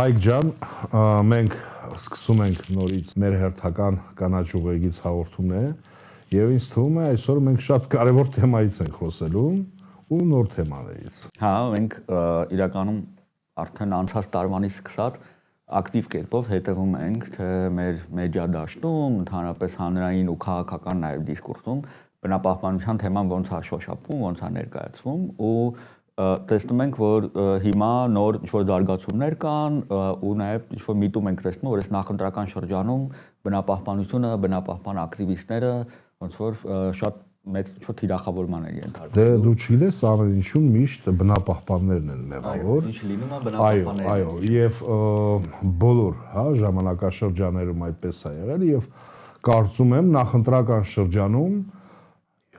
Հայկ ջան, մենք սկսում ենք նորից մեր հերթական կանաչ ուղեգից հաղորդումն է եւ ինձ թվում է այսօր մենք շատ կարեւոր թեմայից ենք խոսելու ու նոր թեմաներից։ Հա, մենք իրականում արդեն անցած տարվանից սկսած ակտիվ կերպով հետևում ենք թե մեր մեդիա դաշտում, ընդհանրապես հանրային ու քաղաքական նաեւ դիսկուրսում բնապահպանության թեման ոնց է շոշափվում, ոնց է ներկայացվում ու տեսնում ենք, որ հիմա նոր ինչ-որ զարգացումներ կան ու նաև ինչ-որ միտում ենք տեսնում, որ այս նախընտրական շրջանում բնապահպանությունը, բնապահպան ակտիվիստները ոնց որ շատ մեծ ինչ-որ թիրախավորման են ենթարկվում։ Դե դու չգիտես, ամեն ինչում միշտ բնապահպաններն են մեղավոր։ Ինչ լինում է բնապահպանները։ Այո, եւ բոլոր, հա, ժամանակաշրջաներում այդպես է եղել եւ կարծում եմ նախընտրական շրջանում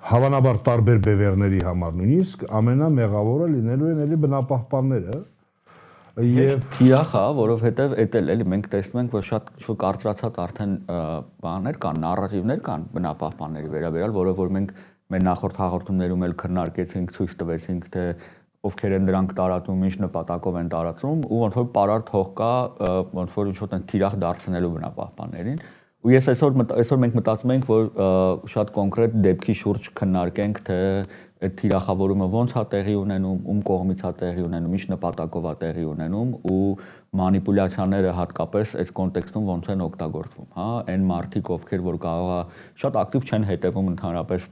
հավանաբար տարբեր բևեռների համար նույնիսկ ամենամեղավորը լինելու են էլի բնապահպանները եւ թիրախ է, որովհետեւ էտել էլի մենք տեսնում ենք, որ շատ ինչ-որ կարծրացած արդեն բաներ կան, նարատիվներ կան բնապահպանների վերաբերյալ, որը որ մենք մեր նախորդ հաղորդումներում էլ քննարկեցինք, ցույց տվեցինք, թե ովքեր են դրանք տարածում, ինչ նպատակով են տարածում ու ոնց որ պարարտ հող կա, ոնց որ ինչ-որ թիրախ դարձնելու բնապահպաններին։ Ու ես այսօր մենք մտածում ենք, որ շատ կոնկրետ դեպքի շուրջ քննարկենք, թե այդ թիրախավորումը ոնց է տեղի ունենում, ում կողմից է տեղի ունենում, ինչ նպատակով է տեղի ունենում ու մանիպուլյացիաները հատկապես այս կոնտեքստում ոնց են օգտագործվում, հա, այն մարդիկ, ովքեր որ կարող է շատ ակտիվ չեն հետևում ընդհանրապես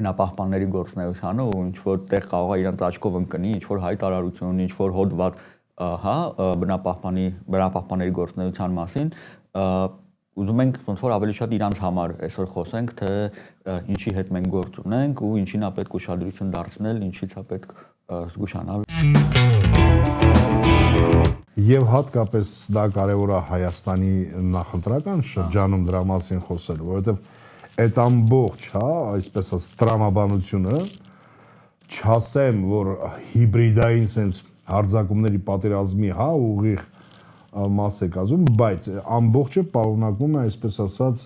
բնապահպանների գործունեությանը ու ինչ որ տեղ կարող է իրենց աչքով ընկնի, ինչ որ հայտարարություն, ինչ որ հոդված, հա, բնապահպանների գործունեության մասին, ուզում ենք ոնց որ ավելի շատ իրանց համար այսօր խոսենք, թե ինչի հետ մենք գործ ունենք ու ինչին է պետք ուշադրություն դարձնել, ինչից է պետք զգուշանալ։ Եվ հատկապես դա կարևոր է Հայաստանի նախընտրական շրջանում դրա մասին խոսել, որովհետև այդ ամբողջ, հա, այսպես ասած, տրամաբանությունը չասեմ, որ հիբրիդային sense հարձակումների պատերազմի, հա, ուղիղ մաս է կազմում, բայց ամբողջը պարունակում է, այսպես ասած,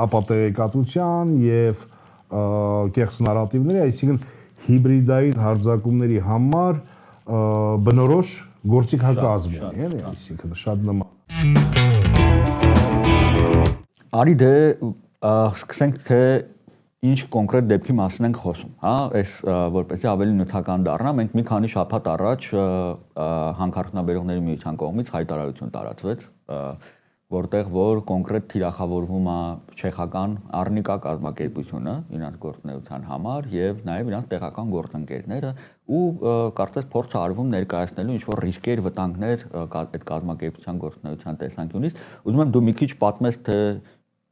ապատեղեկատվության եւ կեղծ նարատիվների, այսինքն հիբրիդային հարձակումների համար բնորոշ գործիք հակազմ են, այսինքն շատ նման։ Արի դե սկսենք թե ինչ կոնկրետ դեպքի մասին ենք խոսում, հա, այս որպեսզի ավելի նյութական դառնա, մենք մի քանի շաբաթ առաջ հանքարդյունաբերողների միության կողմից հայտարարություն տարածվեց, որտեղ որ կոնկրետ թիրախավորվում է չեխական Արնիկա կազմակերպությունը իրենց գործունեության համար եւ նաեւ իրենց տեղական գործընկերները ու կարծես փորձ արվում ներկայացնելու ինչ որ ռիսկեր, վտանգներ այդ կազմակերպության գործունեության տեսանկյունից։ Ուզում եմ դու մի քիչ պատմես, թե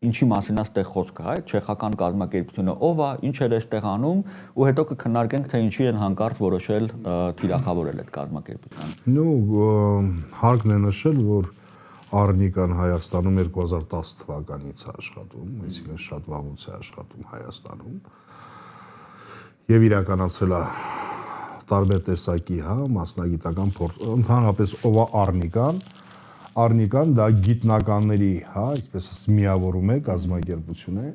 ինչի մասին է այդտեղ խոսքը, հա, չեխական կազմակերպությունը ով է, ինչ էր այստեղ անում ու հետո կքննարկենք, թե ինչի են հանկարծ որոշել թիրախավորել այդ կազմակերպությանը։ Նու հարկն է նշել, որ Արնիկան Հայաստանում 2010 թվականից է աշխատում, այսինքն շատ վաղուց է աշխատում Հայաստանում եւ իրականացել է տարբեր տեսակի, հա, մասնագիտական փորձ, ընդհանրապես ով է Արնիկան դա գիտնականների, հա, այսպես ասած միավորում է, կազմակերպություն է,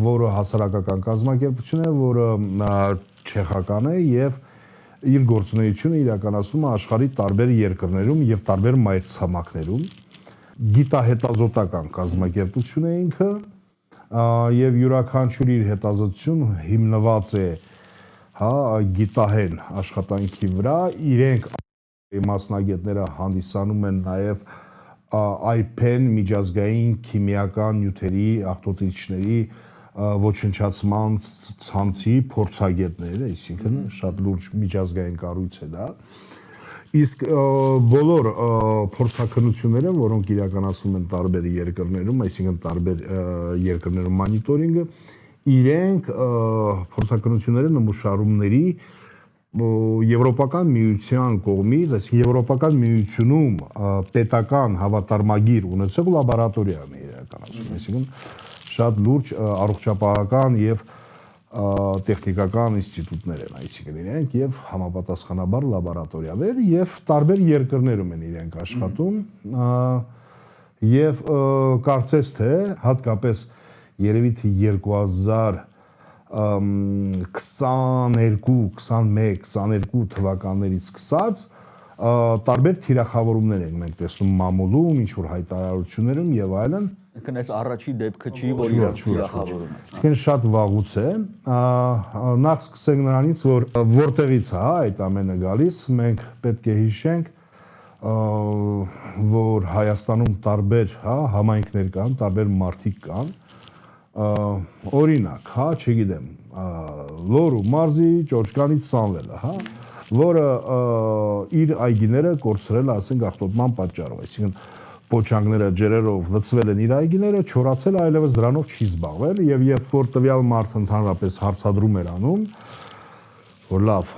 որը հասարակական կազմակերպություն է, որը չեխական է եւ իր գործունեությունը իրականացնում է աշխարհի տարբեր երկրներում եւ տարբեր մայրցամաքներում։ Գիտահետազոտական կազմակերպություն է ինքը եւ յուրաքանչյուր իր հետազոտություն հիմնված է, հա, գիտահեն աշխատանքի վրա, իրենք մասնագետները հանդիսանում են նաև IPEN միջազգային քիմիական նյութերի աղտոտիչների ոչնչացման ցանցի փորձագետներ, այսինքն շատ լուրջ միջազգային կառույց է դա։ Իսկ բոլոր փորձաքննությունները, որոնք իրականացվում են տարբեր երկրներում, այսինքն տարբեր երկրներում մոնիտորինգը, իրենք փորձաքննությունները նմուշարումների Եվրոպական միության կողմից, այսինքն Եվրոպական միությունում պետական հավատարմագիր ունեցող լաբորատորիան է իրականացում, այսինքն շատ լուրջ առողջապահական եւ տեխնիկական ինստիտուտներ են, այսինքն իրենք եւ համապատասխանաբար լաբորատորիաներ եւ տարբեր երկրներում են իրենք աշխատում եւ կարծես թե հատկապես երևի թե 2022, 21, 22 թվականներից սկսած տարբեր թիրախավորումներ ենք մենք տեսնում մամուլում, ինչ որ հայտարարություններում եւ այլն։ Այսինքն այս առաջի դեպքը չի, որ իրար թիրախավորում է։ Այսինքն շատ վաղուց է։ Նախ սկսենք նրանից, որ որտեղից է այդ ամենը գալիս, մենք պետք է հիշենք, որ Հայաստանում տարբեր, համայնքներ կան, տարբեր մարդիկ կան։ Օրինակ, չգիտեմ, Լոռու մարզի Ճոճկանից Սամվելը, որը իր այգիները կորցրել է, ասենք, աղտոտման պատճառով, այսինքն պոչանքները ջրերով լցվել են իր այգիները, չորացել, այլևս դրանով չի զբաղվել, եւ երբ որ տվյալ մարդը ընդհանրապես հարցադրում էր անում, որ լավ,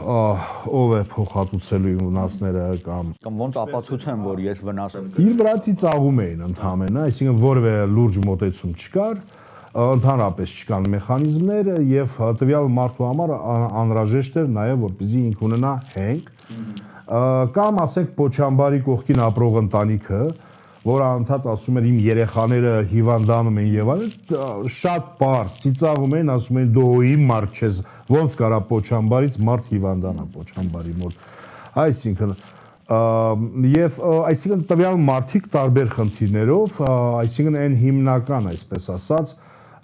ով է փոխհատուցելու իմ վնասները կամ ոնց ապացուցեմ, որ ես վնաս եմ։ Իր վրացի ծաղում էին ընդհանրապես, այսինքն որևէ լուրջ մոտեցում չկար, ընդհանրապես չկան մեխանիզմներ եւ տվյալ մարդու համար անհրաժեշտ էր նաեւ որպեսզի ինք ունենա հենք կամ ասենք Պոչամբարի կողքին ապրող ընտանիքը, որը անդադ ասում էր իմ երեխաները հիվանդանում են եւ այլն, շատ པարզ ծիծաղում էին, ասում էին դու իմ մարդ չես, ոնց կարա Պոչամբարից մարդ հիվանդանա Պոչամբարի մոտ, այսինքն եւ այսինքն տվյալ մարդիկ տարբեր խնդիրներով, այսինքն այն հիմնական, այսպես ասած,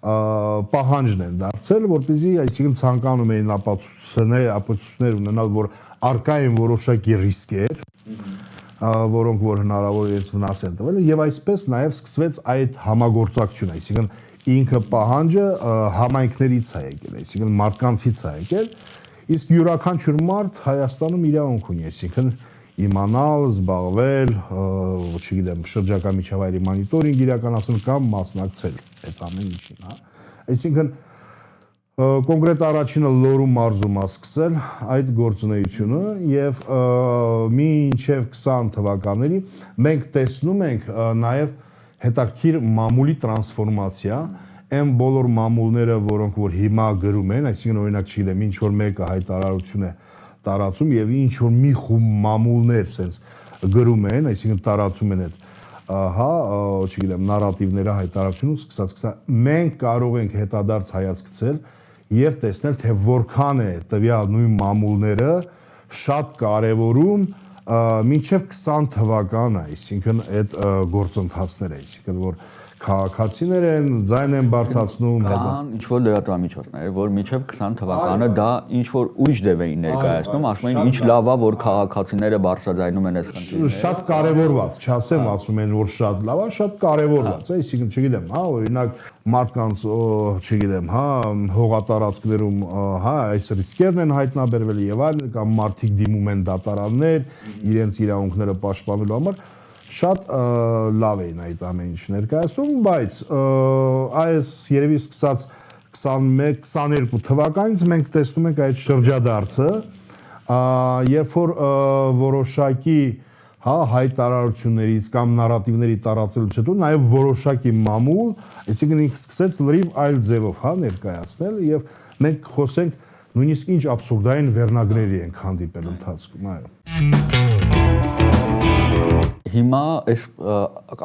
պահանջն են դարձել, որպեսզի այսինքն ցանկանում էին ապացույցներ ունենալ, որ արկա են որոշակի ռիսկեր, որոնք որ հնարավոր է վնաս են տվել, եւ այսպես նաեւ սկսվեց այդ համագործակցությունը, այսինքն ինքը պահանջը համայնքներից է եկել, այսինքն մարդկանցից է եկել, իսկ յուրաքանչյուր մարդ Հայաստանում իրավունք ունի, այսինքն իմանալ, զբաղվել, չգիտեմ, շրջակա միջավայրի մոնիտորինգ իրականացնել կամ մասնակցել այդ ամեն ինչին, Այսինքն կոնկրետ առաջինը Լոռու մարզում է սկսել այդ գործունեությունը եւ մինչեւ 20 թվականների մենք տեսնում ենք նաեւ հետաքրքիր մամուլի տրանսֆորմացիա, այն բոլոր մամուլները, որոնք որ հիմա գրում են, այսինքն օրինակ չգիտեմ, ինչ որ մեկը հայտարարություն է տարածում եւ ինչ որ մի խումբ մամուլներ sense գրում են, այսինքն տարածում են այդ չգիտեմ, նարատիվները հայտարարությունը սկսած մենք կարող ենք հետադարձ հայացք գցել եւ տեսնել թե որքան է տվյալ նույն մամուլները շատ կարեւորում մինչեւ 20 թվականը, այսինքն այդ գործընթացները, այսինքն որ քաղաքացիներ են, ձայն են բարձրացնում, կան ինչ որ լրատվամիջոցներ, որ մինչև 20 թվականը դա ինչ որ ուրիշ դեպ էին ներկայացնում, ասում են ինչ լավ է, որ քաղաքացիները բարձրաձայնում են այս խնդիրները։ Շատ կարևորված, չասեմ, ասում են, որ շատ լավ է, շատ կարևորված է, այսինքն չգիտեմ, օրինակ մարդկանց, չգիտեմ, հողատարածքներում, այս ռիսկերն են հայտնաբերվել եւ այլն, կամ մարդիկ դիմում են դատարաններ, իրենց իրավունքները պաշտպանելու համար շատ լավ էին այդ ամեն ինչ ներկայացնում, բայց այս երևի սկսած 21-22 թվականից մենք տեսնում ենք այդ շրջադարձը, երբ որ որոշակի հայտարարություններից կամ նարատիվների տարածելուց հետո նաև որոշակի մամուլ, այսինքն ինքը սկսեց լրիվ այլ ձևով ներկայացնել եւ մենք խոսենք նույնիսկ ինչ աբսուրդային վերնագրերի ենք հանդիպել ընթացքում, Հիմա այս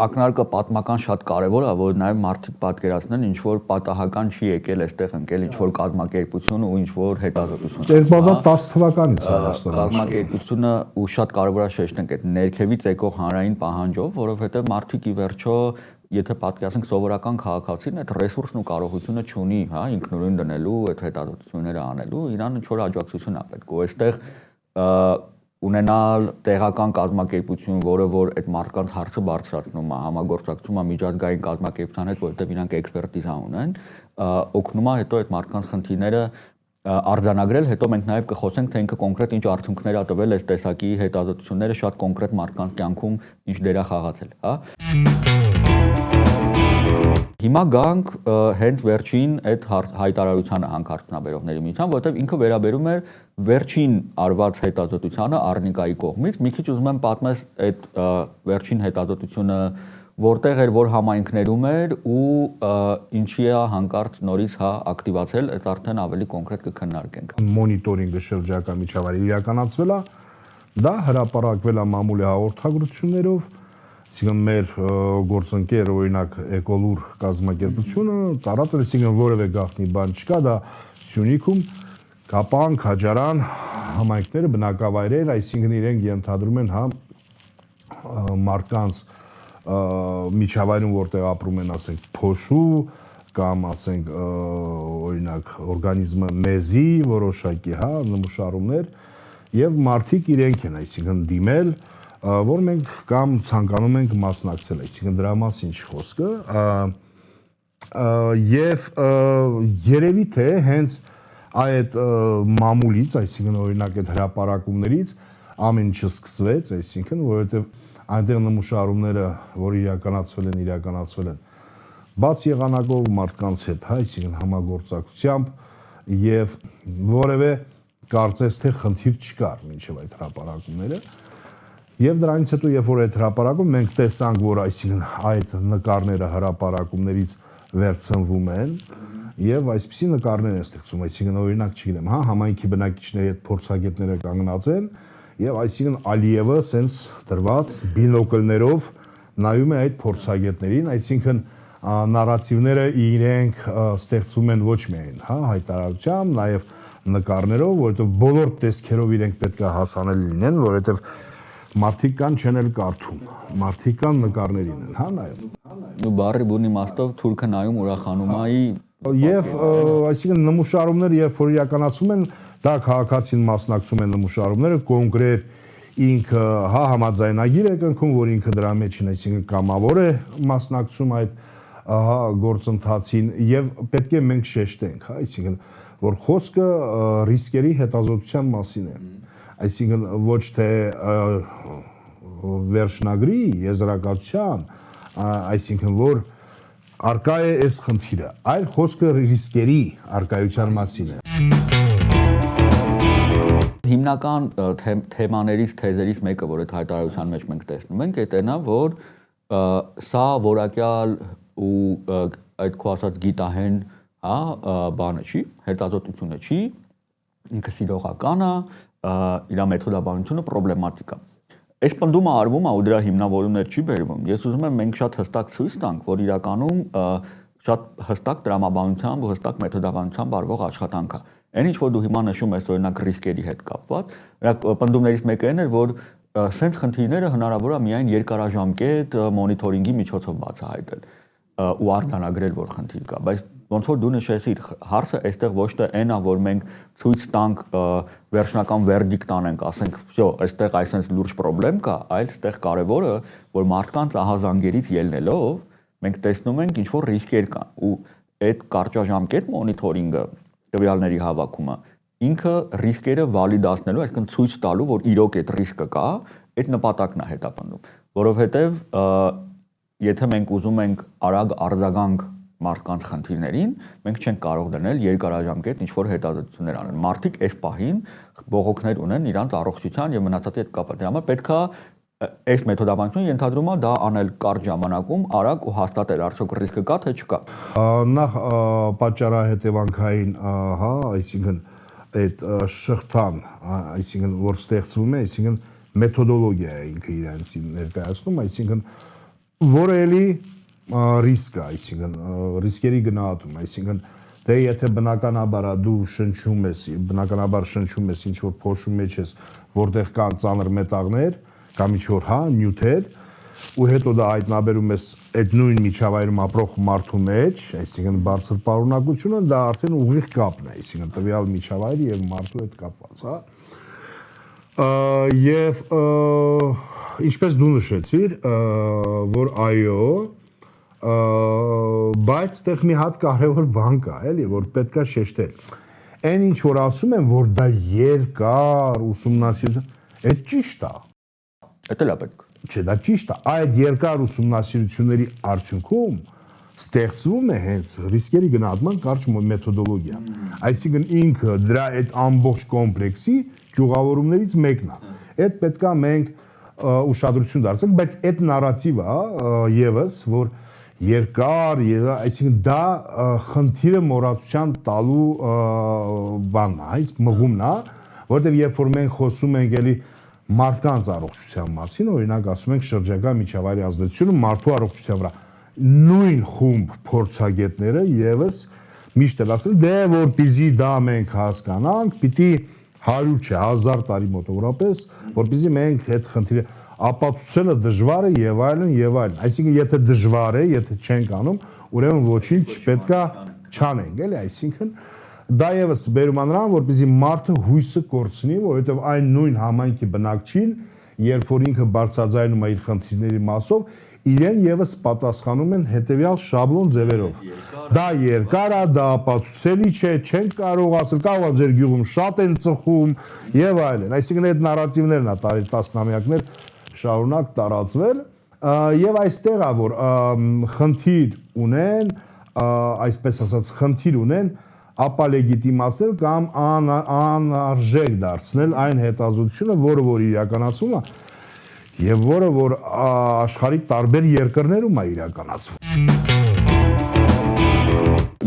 ակնարկը պատմական շատ կարևոր է, որ նաև մարդիկ պատկերացնեն, ինչ որ պատահական չի եկել այստեղ ընկել ինչ որ կազմակերպություն ու ինչ որ հետազոտություն։ 2010 թվականից է Հայաստանում։ Կազմակերպությունը ու շատ կարևոր է շեշտենք այդ ներքևից եկող հանրային պահանջով, որովհետև մարդիկ ի վերջո, եթե պատկերացնենք սովորական քաղաքացին, այդ ռեսուրսն ու կարողությունը չունի, ինքնուրույն դնելու, այդ հետազոտությունները անելու, իրան ինչ որ աջակցություն է պետք։ Ու այստեղ ունենալ տեղական կազմակերպություն, որը որ այդ մարդկանց հարցը բարձրացնում է, համագործակցում է միջազգային կազմակերպության հետ, որովհետև իրանք էքսպերտիզա ունեն, օգնում է հետո այդ մարդկանց խնդիրները արձանագրել, հետո մենք նաև կխոսենք, թե ինքը կոնկրետ ինչ արդյունքներ ա տվել այս տեսակի հետազոտությունները շատ կոնկրետ մարդկանց կյանքում ինչ դեր ա խաղացել, Հիմա գանք հենց վերջին այդ հայտարարությանը հանքարդյունաբերողների միության, որովհետև ինքը վերաբերում էր վերջին արված հետազոտությանը Արնիկայի կողմից, մի քիչ ուզում եմ պատմես այդ վերջին հետազոտությունը որտեղ էր, որ համայնքներում էր ու ինչի է հանկարծ նորից ակտիվացել, այդ արդեն ավելի կոնկրետ կքննարկենք։ Մոնիտորինգը շրջակա միջավայրի իրականացվել է, դա հրապարակվել է մամուլի հաղորդագրություններով, այսինքն մեր գործընկեր օրինակ Էկոլուր կազմակերպությունը տարածել, այսինքն որևէ գաղտնի բան չկա, դա Սյունիքում Կապան, Քաջարան համայնքները բնակավայրեր, այսինքն իրենք ենթադրում են մարդկանց միջավայրում, որտեղ ապրում են, ասենք, փոշու կամ ասենք օրինակ օրգանիզմը մեզի որոշակի, նմուշարումներ եւ մարդիկ իրենք են, այսինքն դիմել, որ մենք կամ ցանկանում ենք մասնակցել, այսինքն դրա մասին ինչ խոսքը, եւ երևի թե հենց այդ մամուլից, այսինքն օրինակ այդ հրապարակումներից ամեն ինչը սկսվեց, այսինքն որովհետեւ այնտեղ նմուշարումները, որ իրականացվել են բաց եղանակով մարդկանց հետ, այսինքն համագործակցությամբ եւ որևէ կարծես թե խնդիր չկար մինչեւ այդ հրապարակումները եւ դրանից հետո երբ որ այդ հրապարակում մենք տեսանք, որ այսինքն այդ նկարները հրապարակումներից վերցնվում են եւ այսպիսի նկարներ են ստեղծում, այսինքն օրինակ չգիտեմ, համայնքի բնակիչների հետ փորձագետները կանգնած են եւ այսինքն Ալիևը սենց դրված բինոկլներով նայում է այդ փորձագետներին, այսինքն նարատիվները իրենք ստեղծվում են ոչ միայն, հայտարարությամբ, նաեւ նկարներով, որովհետեւ բոլոր տեսքերով իրենք պետք է հասանելի լինեն, որովհետեւ մարդիկ կան չեն էլ կարդում, մարդիկ կան նկարներին են, նայում։ Ու բարի բունի մաստով թուրքը նայում ուրախանում այ եւ այսինքն նմուշարումները երբ որ իրականացվում են, դա քաղաքացին մասնակցում են նմուշարումները, կոնկրետ ինքը համաձայնագիր է կնքում, որ ինքը դրա մեջ են, այսինքն կամավոր է մասնակցում այդ գործընթացին եւ պետք է մենք շեշտենք, այսինքն որ խոսքը ռիսկերի հետազոտության մասին է, այսինքն ոչ թե վերջնագրի եզրակացության, այսինքն որ արկա է այս խնդիրը, այլ խոսքը ռիսկերի արկայության մասին է։ Հիմնական թեմաներից, թեզերից մեկը, որ այդ հայտարարության մեջ մենք տեսնում ենք, դա որ սա որակյալ ու այդ քո ասած գիտահեն, բանը չի, հետազոտությունը չի, ինքը սիրողական է, իր մեթոդաբանությունը պրոբլեմատիկ է։ Այս պնդումը արվում է ու դրա հիմնավորումներ չի բերվում։ Ես ուզում եմ մենք շատ հստակ ցույց տանք, որ իրականում շատ հստակ տրամաբանությամբ ու հստակ մեթոդաբանությամբ արվող աշխատանք է։ Այն ինչ որ դու հիմա նշում ես օրինակ ռիսկերի հետ կապված, պնդումներից մեկը այն էր, որ սենց խնդիրները հնարավոր է միայն երկարաժամկետ մոնիթորինգի միջոցով բացահայտել ու արձանագրել, որ խնդիր կա, բայց ոնց որ դու նշեցիր, հարցը այստեղ ոչ թե այն է, որ մենք ցույց տանք վերջնական վերդիկտ անենք, ասենք, всё, այստեղ այսպես լուրջ խնդրեմ կա, այլ այստեղ կարևորը, որ մարդկանց ահազանգերից ելնելով մենք տեսնում ենք ինչ որ ռիսկեր կան ու այդ կարճաժամկետ մոնիթորինգը, տվյալների հավաքումը ինքը ռիսկերը վալիդացնելու, այսինքն ցույց տալու, որ իրոք այդ ռիսկը կա, այդ նպատակն է հետապնդում, որովհետև եթե մենք ուզում ենք արագ արձագանք մարդկանց խնդիրներին, մենք չենք կարող դնել երկարաժամկետ ինչ-որ հետազոտություններ անել։ Մարդիկ այս պահին բողոքներ ունեն իրանց առողջության եւ մնացածի հետ կապված։ Դրա համար պետքա այս մեթոդաբանությունը ենթադրում է դա անել կարճ ժամանակում, արագ ու հաստատել արդյոք ռիսկը կա թե չկա։ Նախ պատճառահետևանքային, այսինքն այդ շղթան, այսինքն որ ստեղծվում է, այսինքն մեթոդոլոգիա է ինքը իրենց ներկայացնում, այսինքն որը էլի ռիսկ է, այսինքն ռիսկերի գնահատում, այսինքն դե եթե բնականաբար դու շնչում ես, բնականաբար շնչում ես ինչ որ փոշու մեջ ես, որտեղ կան ծանր մետաղներ կամ ինչ որ նյութեր, ու հետո դա հայտնաբերում ես այդ նույն միջավայրում ապրող մարդու մեջ, այսինքն բարձր պարունակությունը, դա արդեն ուղիղ կապն է, այսինքն տվյալ միջավայրի եւ մարդու հետ կապված, եւ ինչպես դու նշեցիր, որ այո, բայց այդտեղ մի հատ կարևոր բան կա, էլի, որ պետքա շեշտել։ Այն ինչ որ ասում են, որ դա երկար ուսումնասիրություն, այդ ճիշտ է։ Դա էլ է պետք։ Չէ, դա ճիշտ է։ Այդ երկար ուսումնասիրությունների արդյունքում ստեղծվում է հենց ռիսկերի գնահատման կարճ մեթոդոլոգիա։ Այսինքն ինքը դրա այդ ամբողջ կոմպլեքսի ճյուղավորումներից մեկն է։ Այդ պետքա մենք ուշադրություն դարձնենք, բայց այդ նարատիվը եւս, որ երկար, այսինքն դա խնդիրը մոռացության տալու բանն է, այս մղումն է, որովհետեւ երբ որ մենք խոսում ենք էլի մարդկանց առողջության մասին, օրինակ ասում ենք շրջակա միջավայրի ազդեցությունը մարդու առողջության վրա, նույն խումբ փորձագետները եւս միշտ էլ ասել, դե որպեսզի դա մենք հասկանանք, պիտի 100 չէ, 1000 տարի մոտավորապես, որպեսզի մենք այդ խնդիրը ապացուցելը դժվար է եւ այլն եւ այլն։ Այսինքն եթե դժվար է, եթե չենք անում, ուրեմն ոչինչ չպետքա չանենք, էլի, այսինքն դա եւս բերում նրան, որպեսզի մարդը հույսը կորցնի, որովհետեւ այն նույն համայնքի բնակչին, երբ որ ինքը բարձրաձայնում է իր խնդիրների մասով, իրեն եւս պատասխանում են հետեւյալ շաբլոն ձևերով։ Դա երկար է, դա ապացուցելի չէ, չեն կարող ասել, կարող է ձեր գյուղում շատ են ծխում եւ այլն։ Այսինքն այդ նարատիվներն է տարի տասնամյակներ շարունակ տարածվել եւ այստեղ է որ խնդիր ունեն, այսպես ասած խնդիր ունեն ապա լեգիտիմացնել կամ անարժեք դարձնել այն հետազոտությունը, որը որ իրականացվում է եւ որը որ աշխարհի տարբեր երկրներում է իրականացվում։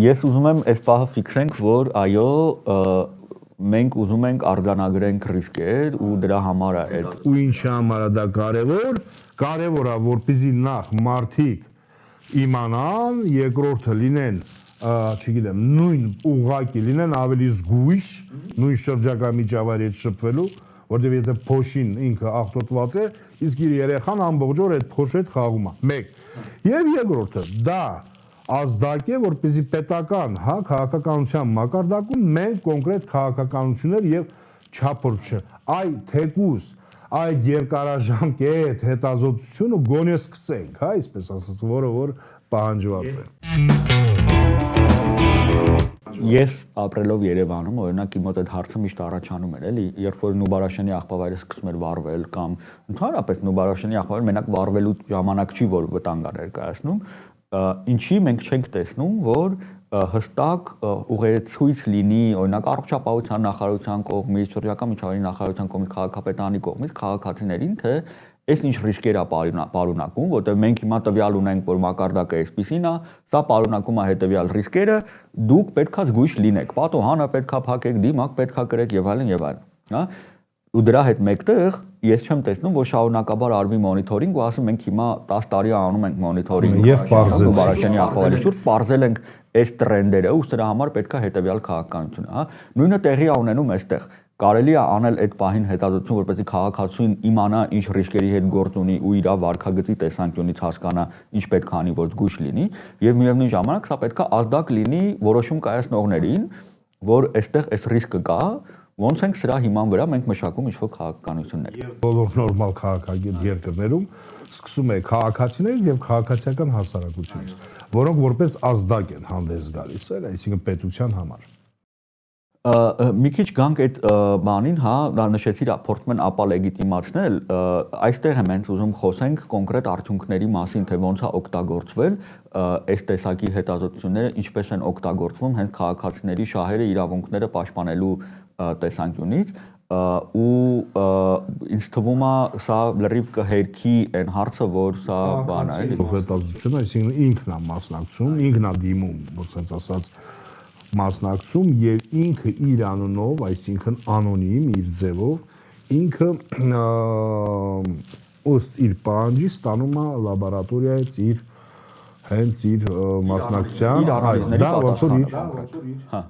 Ես ուզում եմ այս պահը ֆիքսենք, որ այո, մենք ուզում ենք արձանագրենք ռիսկեր ու դրա համար է այդ ու ինչի համար է դա կարևոր է որպեսզի նախ մարդիկ իմանան, երկրորդը լինեն չգիտեմ, նույն ուղղակի լինեն ավելի զգույշ, նույն շրջակա միջավայրի հետ շփվելու, որտեղ եթե փոշին ինքը աղտոտված է, իսկ իր երեխան ամբողջ օր այդ փոշի հետ խաղում է։ 1 եւ երկրորդը դա ազդակ է, որպեսզի պետական, քաղաքականության մակարդակում մենք կոնկրետ քաղաքականություններ եւ չափորձ այ թեկուզ այդ երկարաժամկետ հետազոտությունը գոնե սկսենք, այսպես ասած, որը որ պահանջված է։ Ես ապրելով Երևանում, օրինակ իմ մոտ այդ հարցը միշտ առաջանում էր, էլի, երբ որ Նուբարաշյանի աղբավայրը սկսում էր վառվել կամ ընդհանրապես Նուբարաշյանի աղբավայրը մենակ վառվելու ժամանակ չի, որ վտանգ է ներկայացնում, ինչի մենք չենք տեսնում, որ հստակ ուղեցույց լինի, օրինակ առողջապահության նախարարության կողմից, շրջակա միջավայրի նախարարության կողմից, քաղաքապետարանի կողմից քաղաքացիներին, թե այս ինչ ռիսկեր է պարունակում, որտեղ մենք հիմա տվյալ ունենք, որ մակարդակը այսպիսին է, սա պարունակում է հետևյալ ռիսկերը, դուք պետքա զգույշ լինեք, պատոհանը պետքա փակեք, դիմակ պետքա կրեք եւ այլն եւ այլն, հա։ Ու դրա հետ մեկտեղ ես չեմ տեսնում, որ շարունակաբար արվի մոնիթորինգ ու ասում ենք հիմա 10 տարի անում ենք մոնիթորինգ եւ Նուբարաշյանի աղբավայրի շուրջ պարզել ենք այս տրենդերը ու դրա համար պետքա հետևյալ քաղաքականություն, հա։ Նույնը տեղի է ունենում այստեղ։ Կարելի է անել այդ պահին հետազոտություն, որպեսզի քաղաքացին իմանա ինչ ռիսկերի հետ գործ ունի ու իր վարքագծի տեսանկյունից հասկանա ինչ պետք է անի, որ զգույշ լինի, եւ միևնույն ժամանակ սա պետք է ազդակ լինի որոշում կայացնողներին, որ այստեղ այս ռիսկը կա, ոնց ենք սրա հիման վրա մենք մշակում ինչ-որ քաղաքականություններ։ Եվ բոլոր նորմալ քաղաքագետ երկրներում սկսում է քաղաքացիներից եւ քաղաքացիական հասարակությունից, որոնք որպես ազդակ են հանդես գալիս, այսինքն պետության համար։ Մի քիչ գանք այդ բանին, հա, դա նշեցիր, փորձում են ապա լեգիտիմացնել, այստեղ եմ հենց ուզում խոսենք կոնկրետ արդյունքների մասին, թե ոնց է օգտագործվել այս տեսակի հետազոտությունները, ինչպես են օգտագործվում հենց քաղաքացիների շահերը, իրավունքները պաշտպանելու տեսանկյունից ու ինձ թվում է սա լրիվ կհերքի այն հարցը, որ սա բան է, էլի։ Հետազոտությունը, այսինքն ինքն է մասնակցում, ինքն է դիմում, որ ասած ասած մասնակցում եւ ինքը իր անունով, այսինքն անոնիմ իր ձևով ինքը ըստ իր պահանջի ստանում է լաբորատորիայից իր հենց իր մասնակցության դա ոնց որ իր հա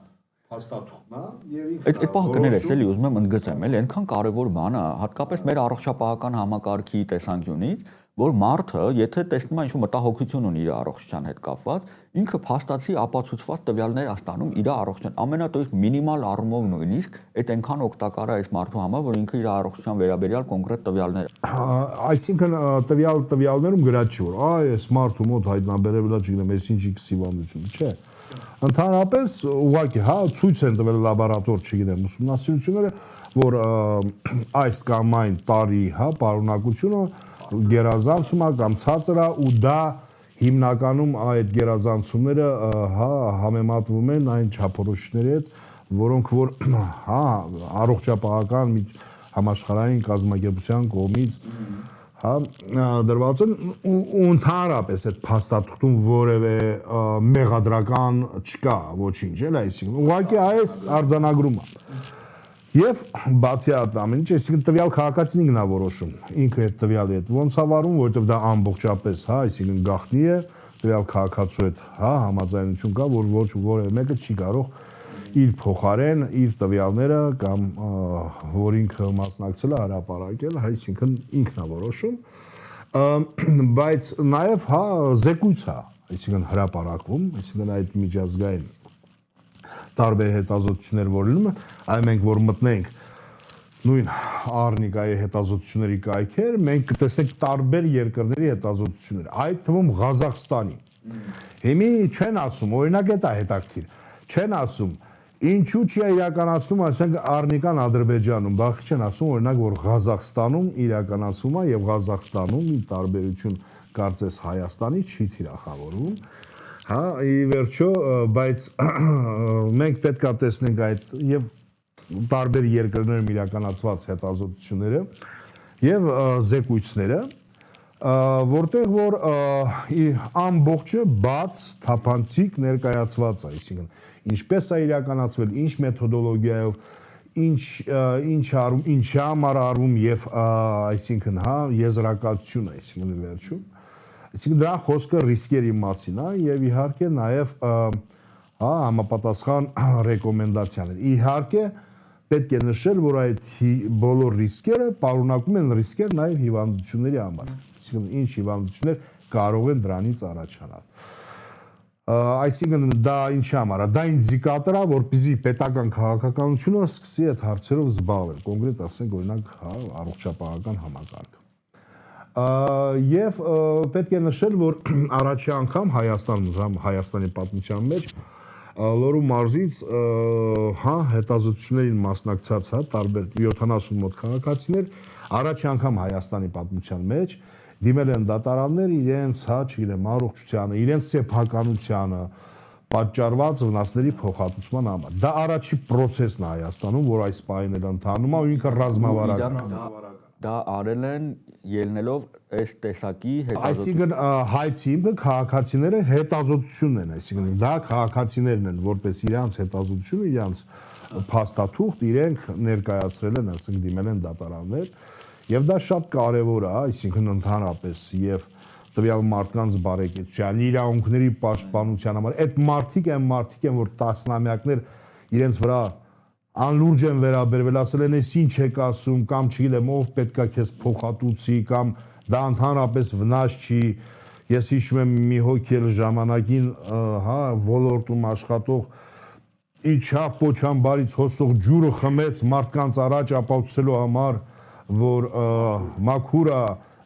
հաստատումն է եւ ինքը այդ պահը կներես էլի ուզում եմ ընդգծեմ էլի այնքան կարեւոր բան է հատկապես մեր առողջապահական համակարգի տեսանկյունից որ մարդը եթե տեսնում է ինչ-որ մտահոգություն ունի իր առողջության հետ կապված ինքը փաստացի ապացուցված տվյալներ է ստանում իր առողջության ամենատոյից մինիմալ առումով նույնիսկ այդ այնքան օգտակար է այս մարդու համար որ ինքը իր առողջության վերաբերյալ կոնկրետ տվյալներ այսինքն տվյալներում գրած չի որ այս մարդու մոտ հայտնաբերվել է չգիտեմ այս ինչի քսիվանդություն չէ ընդհանրապես ուղղակի հա ցույց են տվել լաբորատոր չգիտեմ ուսումնասիրությունները որ այս կամ այն տարի հա պարունակությունը գերազանցում է կամ ցածր է ու դա հիմնականում այդ գերազանցումները հա համեմատվում են այն չափորոշիչների հետ որոնք որ հա առողջապահական համաշխարհային կազմակերպության կողմից հա դրված են ու ընդհանրապես այդ փաստաթղթում որևէ մեղադրական չկա ոչինչ էլ այսինքն ուղղակի այս արձանագրումը Եվ բացի այդ ամեն ինչ, այսինքն տվյալ քաղաքացին ինքն է որոշում, ինքը այդ տվյալի հետ ոնց է վարում, որովհետև դա ամբողջապես, հա, այսինքն գաղտնի է, տվյալ քաղաքացու հետ, հա, համաձայնություն կա, որ ոչ որևէ մեկը չի կարող իր փոխարեն իր տվյալները կամ որ ինքը մասնակցել է հրապարակել, այսինքն ինքն է որոշում, բայց նաև հա զեկույց է, այսինքն հրապարակվում, այսինքն այդ միջազգային տարբեր հետազոտություններ որ լինում են, այ մենք որ մտնենք նույն Արնիկայի հետազոտությունների կայքեր, մենք կտեսնենք տարբեր երկրների հետազոտություններ, այդ թվում Ղազախստանի։ Հիմի չեն ասում, օրինակ դա հետաքրքիր, չեն ասում ինչու՞ չի իրականացնում, ասենք Արնիկան Ադրբեջանում, բախի չեն ասում, օրինակ որ Ղազախստանում իրականացվում է եւ Ղազախստանում ի տարբերություն կարծես Հայաստանի չի թիրախավորվում, հա, ի վերջո, բայց մենք պետք է տեսնենք այդ եւ տարբեր երկրներում իրականացված հետազոտությունները եւ զեկույցները, որտեղ որ ամբողջը բաց թափանցիկ ներկայացված է, այսինքն ինչպես է իրականացվել, ինչ մեթոդոլոգիայով, ինչ համար արվում եւ այսինքն հա եզրակացություն, այսինքն վերջում, այսինքն դա խոսքը ռիսկերի մասին է եւ իհարկե նաեւ հա համապատասխան ռեկոմենդացիաներ։ Իհարկե պետք է նշել, որ այդ բոլոր ռիսկերը պարունակում են ռիսկեր նաեւ հիվանդությունների համար, այսինքն ինչ հիվանդություններ կարող են դրանից առաջանալ։ Այսինքն դա ինչի համար է, դա ինդիկատոր է, որպեսզի պետական քաղաքականությունը սկսի այդ հարցերով զբաղվել, կոնկրետ ասենք օրինակ առողջապահական համակարգը։ Եվ պետք է նշել, որ առաջի անգամ Հայաստանի պատմության մեջ Լոռու մարզից հա հետազոտություններին մասնակցած հա տարբեր 70 մոտ քաղաքացիներ առաջի անգամ Հայաստանի պատմության մեջ դիմել են դատարաններ իրենց, հա, չգիտեմ, առողջությանը, իրենց սեփականությանը պատճառված վնասների փոխհատուցման համար։ Դա առաջի process-ն է Հայաստանում, որ այս պահին էլ ընթանում է ու ինքը ռազմավարական։ Դա արել են ելնելով այս տեսակի Այսինքն հայցի ինքը քաղաքացիները հետազոտությունն են, այսինքն դա քաղաքացիներն են, որպես իրանց հետազոտությունը, իրանց փաստաթուղթ իրենք ներկայացրել են, ասենք դիմել են դատարաններ, եւ դա շատ կարեւոր է, այսինքն ընդհանրապես եւ տվյալ մարդկանց բարեկեցության, իրավունքների պաշտպանության համար, այդ մարդիկ են, որ տասնամյակներ իրենց վրա անլուրջ են վերաբերվել, ասել են, «Էս ինչ եք ասում» կամ չգիտեմ, ով պետքա քեզ փոխհատուցի կամ դա ընդհանրապես վնաս չի։ Ես հիշում եմ մի հոգի էլ ժամանակին, հա, ոլորտում աշխատող իջավ պոչամբարից հոսող ջուրը խմեց մարդկանց առաջ ապացուցելու համար, որ մաքուրա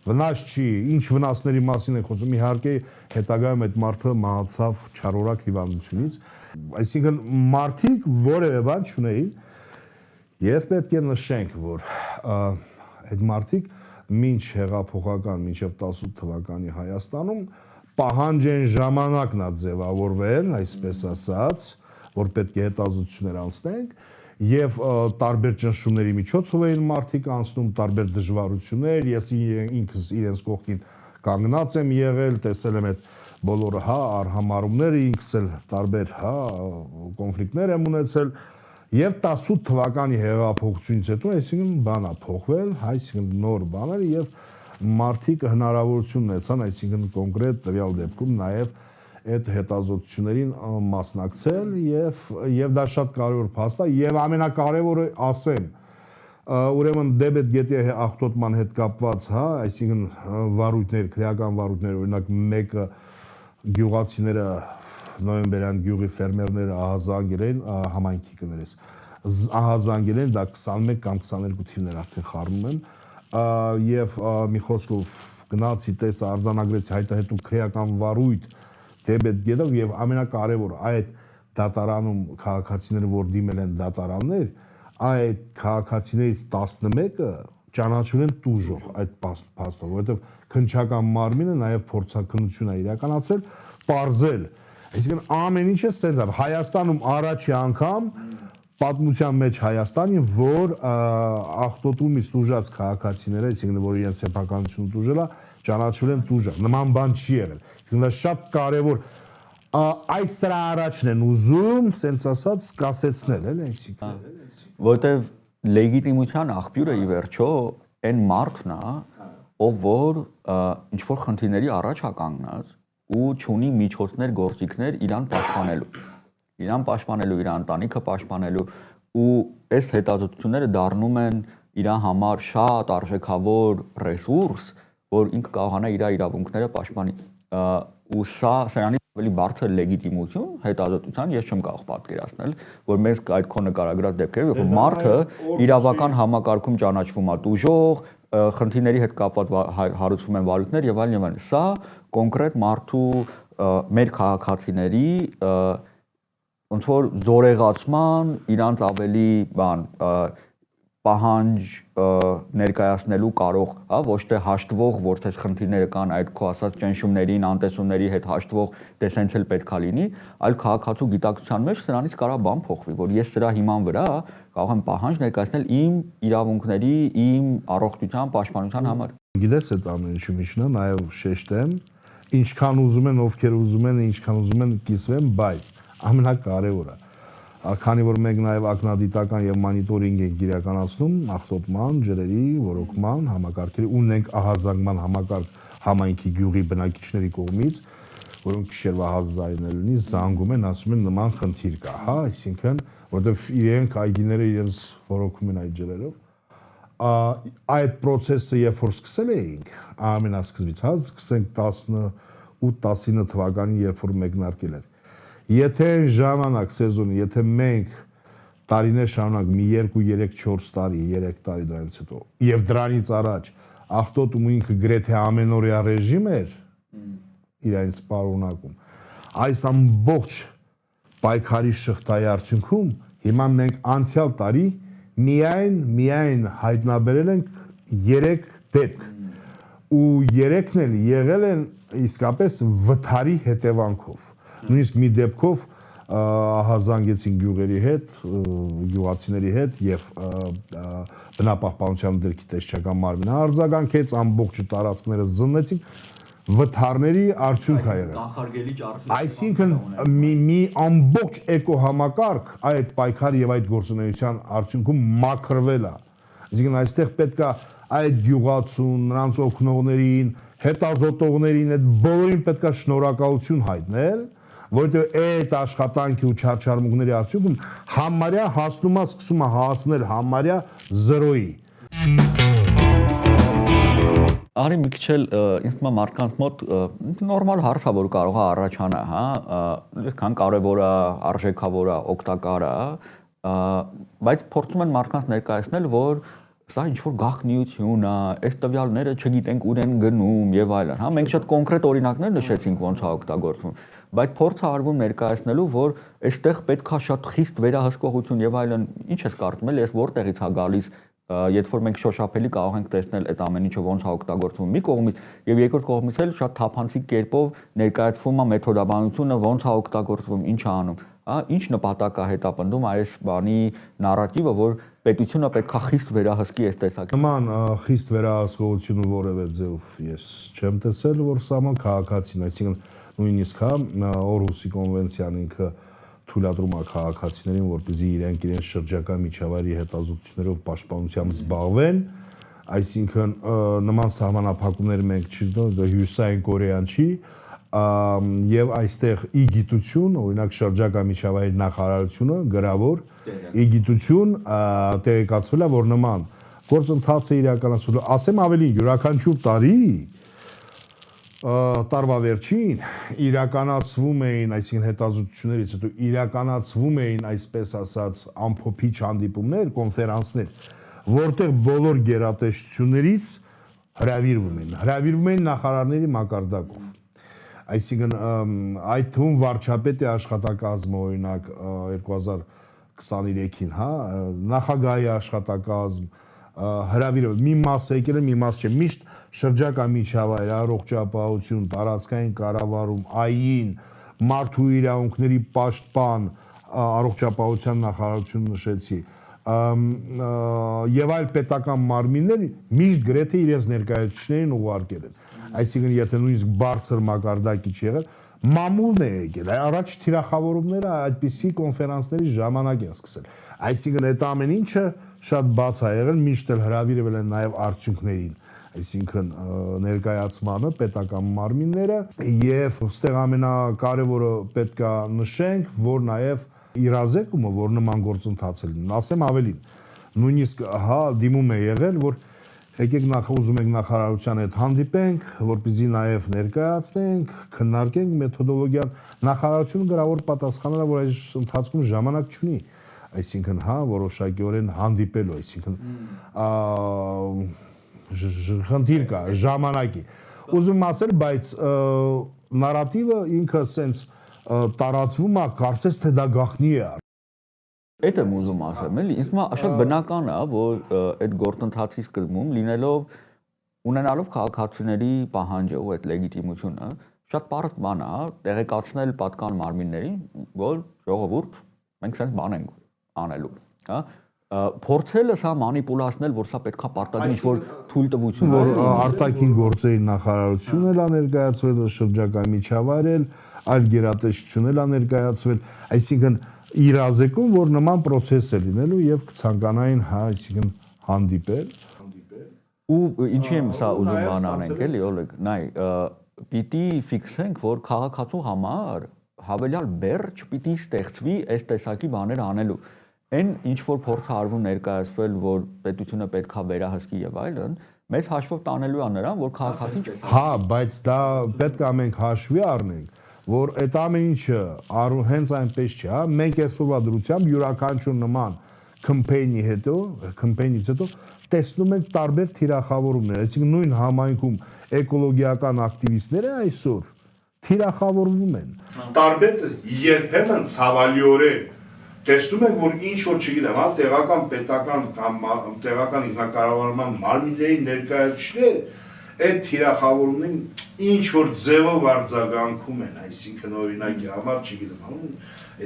վնաս չի, ինչ վնասների մասին է խոսում, իհարկե հետագայում այդ մարդը մահացավ չարորակ հիվանդությունից, այսինքն մարդիկ որևէ բան չունեին եւ պետք է նշենք, որ այդ մարդիկ մինչ հեղափոխական, մինչև 18 թվականի Հայաստանում պահանջ են ժամանակն է ձևավորվել, այսպես ասած, որ պետք է հետազոտություններ անցնենք եւ տարբեր ճնշումների միջոցով էին մարդիկ անցնում, տարբեր դժվարություններ, ես ինքս իրենց կողքին կանգնած եմ եղել, տեսել եմ այդ բոլորը հա արհամարումները, ինքս էլ տարբեր հա կոնֆլիկտներ եմ ունեցել եւ 18 թվականի հեղափոխությունից հետո այսինքն բան է փոխվել, այսինքն նոր բաներ եւ մարդիկ հնարավորություն ունեցան, այսինքն կոնկրետ տվյալ դեպքում նաեւ այդ հետազոտություններին մասնակցել եւ դա շատ կարեւոր փաստ է եւ ամենակարևորը ասեմ ուրեմն դեբետ գետի աղտոտման հետ կապված հա այսինքն վարույթներ քրեական վարույթներ օրինակ մեկը գյուղացիները նոյեմբերյան գյուղի ֆերմերները ահազանգել են համայնքի կներես ահազանգել են դա 21 կամ 22 թիվներ արդեն խառնում են եւ մի խոսքով գնացի տեսա արձանագրեցի հայտահետում քրեական վարույթ դեբետ գետով եւ ամենակարևորը այդ դատարանում քաղաքացիները որ դիմել են դատարաններ այդ քաղաքացիներից 11-ը ճանաչվել են տուժող այդ փաստով որովհետեւ քննչական մարմինը նաեւ փորձաքննություն է իրականացրել պարզել այսինքն ամեն ինչը սենց է Հայաստանում առաջի անգամ պատմության մեջ Հայաստանի որ աղտոտումից տուժած քաղաքացիները այսինքն որ իրենց սեփականությունը տուժել է ճանաչվել են տուժող նման բան չի եղել դա շատ կարևոր այս սրա առաջն են ուզում սենց ասած կասեցնել էլ այսինքն որտեվ լեգիտիմության աղբյուրը ի վերջո այն մարդն է ով որ ինչ որ խնդիրների առաջ է կանգնած ու չունի միջոցներ, գործիքներ իրան պաշտպանելու, իր ընտանիքը պաշտպանելու ու այս հետազոտությունները դառնում են իր համար շատ արժեքավոր ռեսուրս, որ ինքը կարողանա իր իրավունքները պաշտպանի ու սա սրանից ավելի բարձր լեգիտիմություն հետազոտության ես չեմ կարող պատկերացնել, որ մեզ այդ քո նկարագրած դեպքերով որ մարդը իրավական համակարգում ճանաչվում է տուժող, խնդիրների հետ կապված հարուցվում են վարույթներ եւ այլն եւ այլն։ Սա կոնկրետ մարդու մեր քաղաքացիների ոնց որ զորեղացման, իրանց ավելի պահանջ ներկայացնելու կարող, հա, ոչ թե հաշտվող, որ թե խնդիրները կան այդ քո ասած ճնշումներին, անտեսումների հետ հաշտվող, դե սենց էլ պետքա լինի, այլ քաղաքացու գիտակցության մեջ սրանից կարա բան փոխվի, որ ես սրա հիման վրա կարող եմ պահանջ ներկայացնել իմ իրավունքների, իմ առողջության պաշտպանության համար։ Գիտես այդ ամեն ինչի միջնա նաև շեշտեմ, ինչքան ուզում են, ովքեր ուզում են, ինչքան ուզում են կիսվեն, բայց ամենակարևորը քանի որ մենք նաև ակնադիտական եւ մոնիտորինգ ենք իրականացնում աղտոտման, ջրերի, ոռոգման համակարգերի ունենք ահազանգման համակարգ համայնքի գյուղի բնակիչների կողմից, որոնք գիշերվա հազարին լինի, զանգում են, ասում են նման խնդիր կա, հա, այսինքն, որտեվ իրենք այգիները իրենց ոռոգում են այդ ջրերով։ Այդ process-ը երբ որ սկսել էինք, ամենասկզբից, հա, սկսենք 18-19 թվականին, երբ որ մեկնարկել էր։ Եթե ժամանակ սեզոնի, եթե մենք տարիներ շարունակ մի 2-3-4 տարի, 3 տարի դրանից հետո եւ դրանից առաջ աղտոտում ինքը գրեթե ամենօրյա ռեժիմ էր իրենց պարունակում, այս ամբողջ պայքարի շղթայի արդյունքում հիմա մենք անցյալ տարի միայն հայտնաբերել ենք 3 դեպք ու 3-ն էլ եղել են իսկապես վթարի հետևանքով։ Նույնիսկ մի դեպքով հազանգեցին գյուղերի հետ, գյուղացիների հետ եւ բնապահպանության դերքի տեսչական մարմինը արձագանքեց, ամբողջ տարածքները զննեցին, վթարների արդյունք ա եղել։ Կանխարգելիչ արդյունք։ Այսինքն մի ամբողջ էկոհամակարգ այդ պայքարի եւ այդ գործունեության արդյունքում մաքրվել է։ Այսինքն այստեղ պետքա այդ գյուղացուն, նրանց օգնողներին, հետազոտողներին, այդ բոլորին պետքա շնորհակալություն հայտնել, որովհետեւ այդ աշխատանքի ու չարչարմունքների արդյունքում համարյա հասնում է, սկսում է հասնել համարյա 0-ի։ Արի մի քիչ էլ ինձ թվում է մարդկանց մոտ նորմալ հարց է, որ կարող է առաջանա, հա, այսքան կարևոր է, արժեքավոր է, օգտակար է, բայց փորձում են մարդկանց ներկայացնել, որ սա ինչ-որ գաղտնիություն է, այս տվյալները չգիտենք ուր են գնում եւ այլն, հա, մենք շատ կոնկրետ օրինակներ նշեցինք ոնց է օգտագործվում, բայց փորձը արվում ներկայացնելու, որ այստեղ պետքա շատ խիստ վերահսկողություն եւ այլն, ինչ ես կարծում ես որտեղից է գալիս, երբ որ մենք շոշափելի կարող ենք տեսնել այդ ամեն ինչը ոնց է օգտագործվում մի կողմից եւ երկրորդ կողմից էլ շատ թափանցիկ կերպով ներկայացվում է մեթոդաբանությունը ոնց է օգտագործվում, ինչ է անում, հա, ինչ նպատակ է հետապնդում այս բանի նարատիվը, որ պետությունը պետքա խիստ վերահսկի այս տեսակետը։ Նման խիստ վերահսկողությունը որևէ ձեւով ես չեմ տեսել, որ սահման քաղաքացին, այսինքն նույնիսկ հա Օրհուսի կոնվենցիան ինքը թույլատրում է քաղաքացիներին, որպեսզի իրենք իրենց շրջակա միջավայրի հետազոտություններով պաշտպանությամբ զբաղվեն, այսինքն նման սահմանափակումներ մենք չունենք, հյուսային Կորեան չի, եւ այստեղ ի գիտություն, օրինակ շրջակա միջավայրի նախարարությունը գրավոր ի գիտություն տեղեկացվել է, որ նման գործընթացը իրականացվելու, ասեմ ավելի, յուրաքանչյուր տարի տարվա վերջին իրականացվում էին, այսինքն հետազոտություններից հետո իրականացվում էին, այսպես ասած, ամփոփիչ հանդիպումներ, կոնֆերանսներ, որտեղ բոլոր գերատեսչություններից հրավիրվում էին նախարարների մակարդակով։ Այսինքն այդ թվում վարչապետի աշխատակազմը, օրինակ 2023-ին, հա, նախագահի աշխատակազմ հրավիրել, մի մասը եկել է, մի մաս չէ, միշտ շրջակա միջավայր, առողջապահություն, տարածքային կառավարում, ԱԻ-ին, մարդու իրավունքների պաշտպան, առողջապահության նախարարություն նշեցի, եւ այլ պետական մարմիններ միշտ գրեթե իրենց ներկայացուցիչներին ուղարկել են։ Այսինքն եթե նույնիսկ բարձր մակարդակի չեղել, մամուլն է եկել, առաջ թիրախավորումները այդպիսի կոնֆերանսների ժամանակ են սկսել։ Այսինքն այդ ամեն ինչը շատ բաց է եղել, միշտ էլ հրավիրվել են նաև արդյունքներին։ այսինքն ներկայացմանը պետական մարմինները եւ այստեղ ամենակարևորը պետք է նշենք, որ նաեւ իրազեկումը, որ նման գործընթաց է լինում, ասեմ ավելին, նույնիսկ հա դիմում է եղել, որ եկեք ուզում ենք նախարարության հետ հանդիպենք, որպեսզի նաև ներկայացնենք, քննարկենք մեթոդոլոգիան, նախարարությունը գրավոր պատասխանել է, որ այս ընթացքում ժամանակ չունի, այսինքն հա որոշակիորեն հանդիպելու, այսինքն խնդիր կա ժամանակի։ Ուզում ասել, բայց նարատիվը ինքը սենց տարածվում է, կարծես թե դա գաղտնի է։ Այդ եմ ուզում ասեմ, էլի, ինձ թվում է շատ բնական է, որ այդ գործընթացի սկզբում ունենալով քաղաքացիների պահանջը ու այդ լեգիտիմությունը, շատ պարզ բան է, տեղեկացնել պատկան մարմիններին, որ ժողովուրդ, մենք sense բան ենք անելու, հա? Փորձելը սա մանիպուլացնել, որ սա պետքա պարտադիր ինչ-որ թույլտվություն որ արտաքին գործերի նախարարությունն էլ է ներկայացվել, շրջակա միջավայրել, այլ գերատեսչությունն էլ է ներկայացվել, այսինքն իրազեկում, որ նման process է լինելու եւ կցանկանային հա, այսինքն հանդիպել ու ինչի եմ սա ուզում բան անենք, էլի, Օլեգ, նայ, պիտի ֆիքսենք, որ քաղաքացու համար հավելյալ բեռ չպիտի ստեղծվի այս տեսակի բաներ անելու։ Այն ինչ որ փորձ արվում ներկայացվել, որ պետությունը պետքա վերահսկի եւ այլն, մեծ հաշվով տանելու է նրան, որ քաղաքացին հա, բայց դա պետք է մենք հաշվի առնենք, որ այդ ամեն ինչը հենց այնպես չէ, հա, մենք այսօրվա դրությամբ յուրաքանչյուր նման կամպեյնից հետո տեսնում ենք տարբեր թիրախավորումներ, այսինքն նույն համայնքում էկոլոգիական ակտիվիստները այսօր թիրախավորվում են։ Տարբեր երբեմն ցավալիորեն տեսնում ենք, որ ինչ որ չգիտեմ, հա, տեղական պետական կամ տեղական ինքնակառավարման մարմինների ներկայացուցիչներ այդ թիրախավորումներին ինչ որ ձևով արձագանքում են, այսինքն օրինակի համար, չգիտեմ, անում,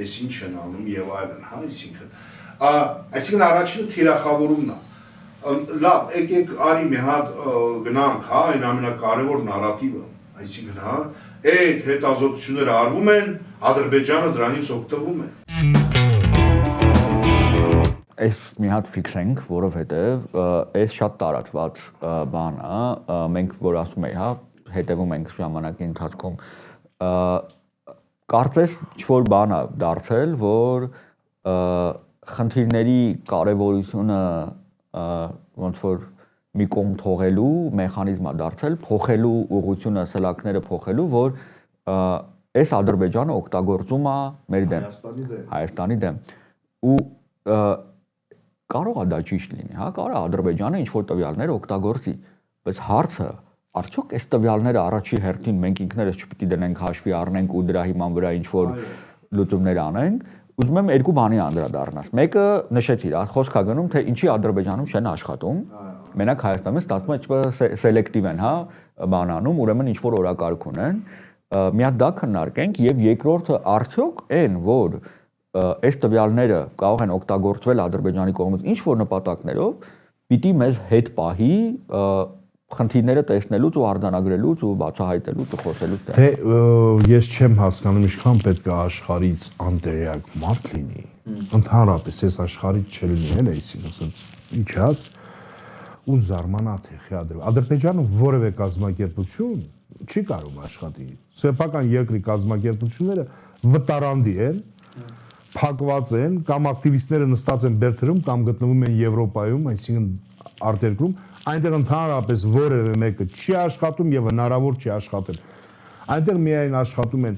այս ինչ են անում եւ այլն, հա, այսինքն առաջինը թիրախավորումն է։ Լավ, եկեք արի մի հատ գնանք, հա, այն ամենակարևոր նարատիվը, այսինքն, հա, այդ հետազոտությունները արվում են, Ադրբեջանը դրանից օգտվում է։ Այս մի հատ ֆիքսենք, որովհետև այս շատ տարածված բան է, մենք որ ասում ենք, հա, հետևում ենք ժամանակի ընթացքում, կարծես ինչ-որ բան է դարձել, որ խնդիրների կարևորությունը ոնց որ մի կողմ թողելու մեխանիզմ է դարձել, փոխելու ուղղությունը, սլաքները փոխելու, որ այս Ադրբեջանը օգտագործում է մեր դեմ, Հայաստանի դեմ։ Ու կարող է դա ճիշտ լինի, հա, կարող է Ադրբեջանը ինչ-որ տվյալներ օգտագործի, բայց հարցը արդյոք այս տվյալները առաջի հերթին մենք ինքներս չպիտի դնենք հաշվի առնենք ու դրա հիման վրա ինչ-որ լուծումներ անենք, ուզում եմ երկու բանի անդրադառնալ։ Մեկը նշեցիր, խոսք է գնում, թե ինչի Ադրբեջանում չեն աշխատում, մենակ Հայաստանում ստացվում է սելեկտիվ են, հա, բան անում, ուրեմն ինչ-որ օրակարգ ունեն, մի հատ դա քննարկենք եւ երկրորդը արդյոք այն, որ այս տվյալները կարող են օգտագործվել Ադրբեջանի կողմից ինչ որ նպատակներով, պիտի մեզ հետ պահի խնդիրները տեսնելուց ու արձանագրելուց ու բացահայտելուց ու խոսելուց։ Թե ես չեմ հասկանում, ինչքան պետք է աշխարհից անտեղյակ մարդ լինի, ընդհանրապես այս աշխարհից չլինի, էլ այսինքն ինչած ու զարմանա թե Ադրբեջանը որևէ կազմակերպություն չի կարող աշխատի։ Սեփական երկրի կազմակերպությունները վտարանդի են, փակված են, կամ ակտիվիստները նստած են Բերթերում կամ գտնվում են Եվրոպայում, այսինքն արտերկրում, այնտեղ ընդհանրապես որևէ մեկը չի աշխատում եւ հնարավոր չի աշխատել։ Այնտեղ միայն աշխատում են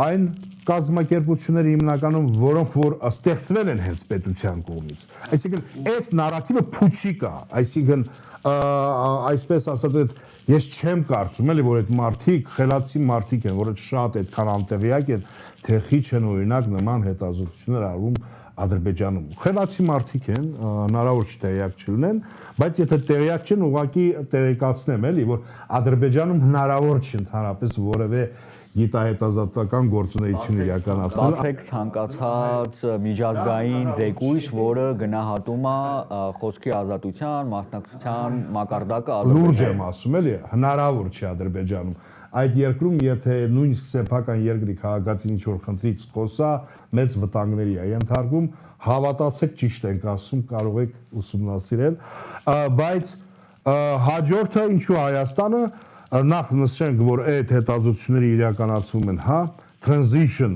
այն կազմակերպությունները հիմնականում, որոնք որ ստեղծվել են հենց պետության կողմից։ Այսինքն այս նարատիվը փուչիկ է, այսինքն այսպես ասած ես չեմ կարծում էլի որ այդ մարդիկ խելացի մարդիկ են, որը շատ այդքան անտեղյակ են, թե խիչ են օրինակ նման հետազոտություններ արվում Ադրբեջանում։ Խելացի մարդիկ են, հնարավոր չէ տեղյակ չլինեն, բայց եթե տեղյակ չեն, ուղղակի տեղեկացնեմ էլի, որ Ադրբեջանում հնարավոր չի ընդհանրապես որևէ գիտահետազոտական գործունեություն իրականացնել։ Բացեք ցանկացած միջազգային զեկույց, որը գնահատում է խոսքի ազատության, մասնակցության մակարդակը լուրջ եմ ասում էլի, հնարավոր չի Ադրբեջանում։ Այդ երկրում, եթե նույնիսկ սեփական երկրի քաղաքացին ինչ-որ խնդրից խոսա, մեծ վտանգների է ենթարկվում, հավատացեք ճիշտ ենք ասում, կարող եք ուսումնասիրել, բայց Հաջորդը ինչու Հայաստանը նախ նշենք, որ այդ հետազոտությունները իրականացվում են, հա, transition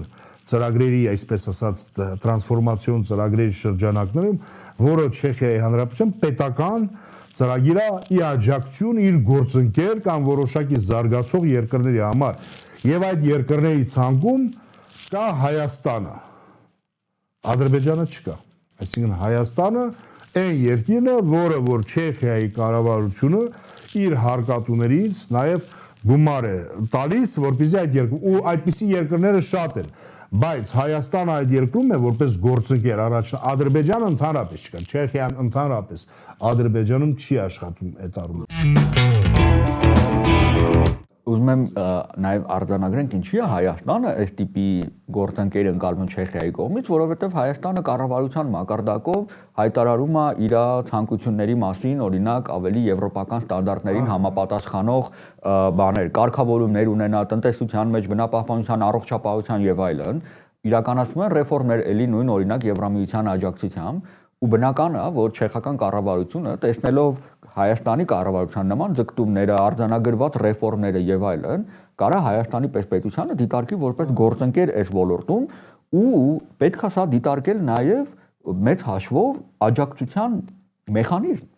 ծրագրերի, այսպես ասած, տրանսֆորմացիոն ծրագրերի շրջանակներում, որը Չեխիայի Հանրապետության պետական ծրագիր է ի աջակցություն իր գործընկեր կամ որոշակի զարգացող երկրների համար։ Եվ այդ երկրների ցանկում կա Հայաստանը։ Ադրբեջանը չկա։ Այսինքն Հայաստանը այն երկիրն է, որը որ Չեխիայի կառավարությունը իր հարկատուներից նաև գումար է տալիս, որպեսզի այդ երկրում ու այդպիսի երկրները շատ են, բայց Հայաստանը այդ երկրում է որպես գործընկեր առաջ Ադրբեջանը ընդհանրապես չկա, Չեխիան ընդհանրապես Ադրբեջանում չի աշխատում այդ առումով։ Ուզում եմ նաև արձանագրենք ինչի է Հայաստանը այս տիպի գործընկեր ընկալվում Չեխիայի կողմից, որովհետև Հայաստանը կառավարության մակարդակով հայտարարում է իր ցանկությունների մասին, օրինակ ավելի եվրոպական ստանդարտներին համապատասխանող բաներ, կարգավորումներ ունենա տնտեսության մեջ, բնապահպանության, առողջապահության եւ այլն, իրականացվում են ռեֆորմներ էլի նույն օրինակ Եվրամիության աջակցությամբ, ու բնական է, որ չեխական կառավարությունը տեսնելով Հայաստանի կառավարության նման ձգտումները, արձանագրված ռեֆորմները եւ այլն, կարա Հայաստանի պետությանը դիտարկի որպես գործընկեր այս ոլորտում ու պետքա սա դիտարկել նաեւ մեծ հաշվով աջակցության մեխանիզմ,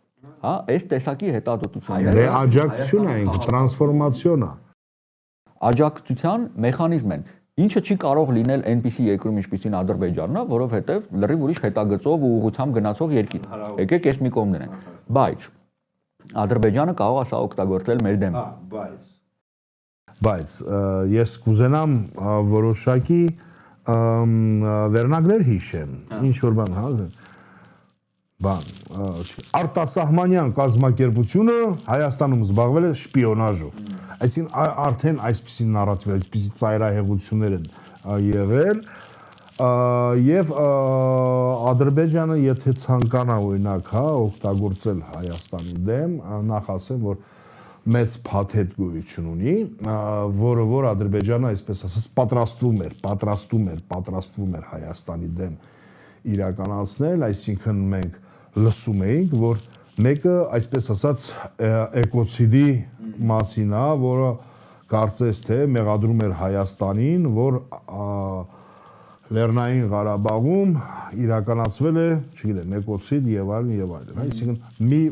հա, այս տեսակի հետազոտությունները։ Դե աջակցություն է, ինքը տրանսֆորմացիոն է։ Աջակցության մեխանիզմ են, ինչը չի կարող լինել այնպիսի երկրում, ինչպիսին Ադրբեջանն է, որովհետեւ լրիվ ուրիշ հետագծով ու ուղղությամբ գնացող երկիր է։ Եկեք այս մի կողմ դնենք։ Բայց Ադրբեջանը կարող է սա օգտագործել մեր դեմ։ Բայց ես կուզենամ որոշակի վերնագրեր հիշեմ, ինչ որ բան, արտասահմանյան կազմակերպությունը Հայաստանում զբաղվել է շպիոնաժով։ Այսինքն արդեն այսպիսի նարատիվ, այսպիսի ծայրահեղություններ են եղել եւ Ադրբեջանը եթե ցանկանա օրինակ, հա, օգտագործել Հայաստանի դեմ, նախ ասեմ, որ մեծ փաթեթ գոյություն ունի, որը որ Ադրբեջանը այսպես ասած պատրաստվում էր Հայաստանի դեմ իրականացնել, այսինքն մենք լսում էինք, որ մեկը այսպես ասած էկոցիդի մասին է, որը կարծես թե մեղադրում էր Հայաստանին, որ Լեռնային Ղարաբաղում իրականացվել է, չգիտեմ, էկոցիդ եւ այլն, այսինքն մի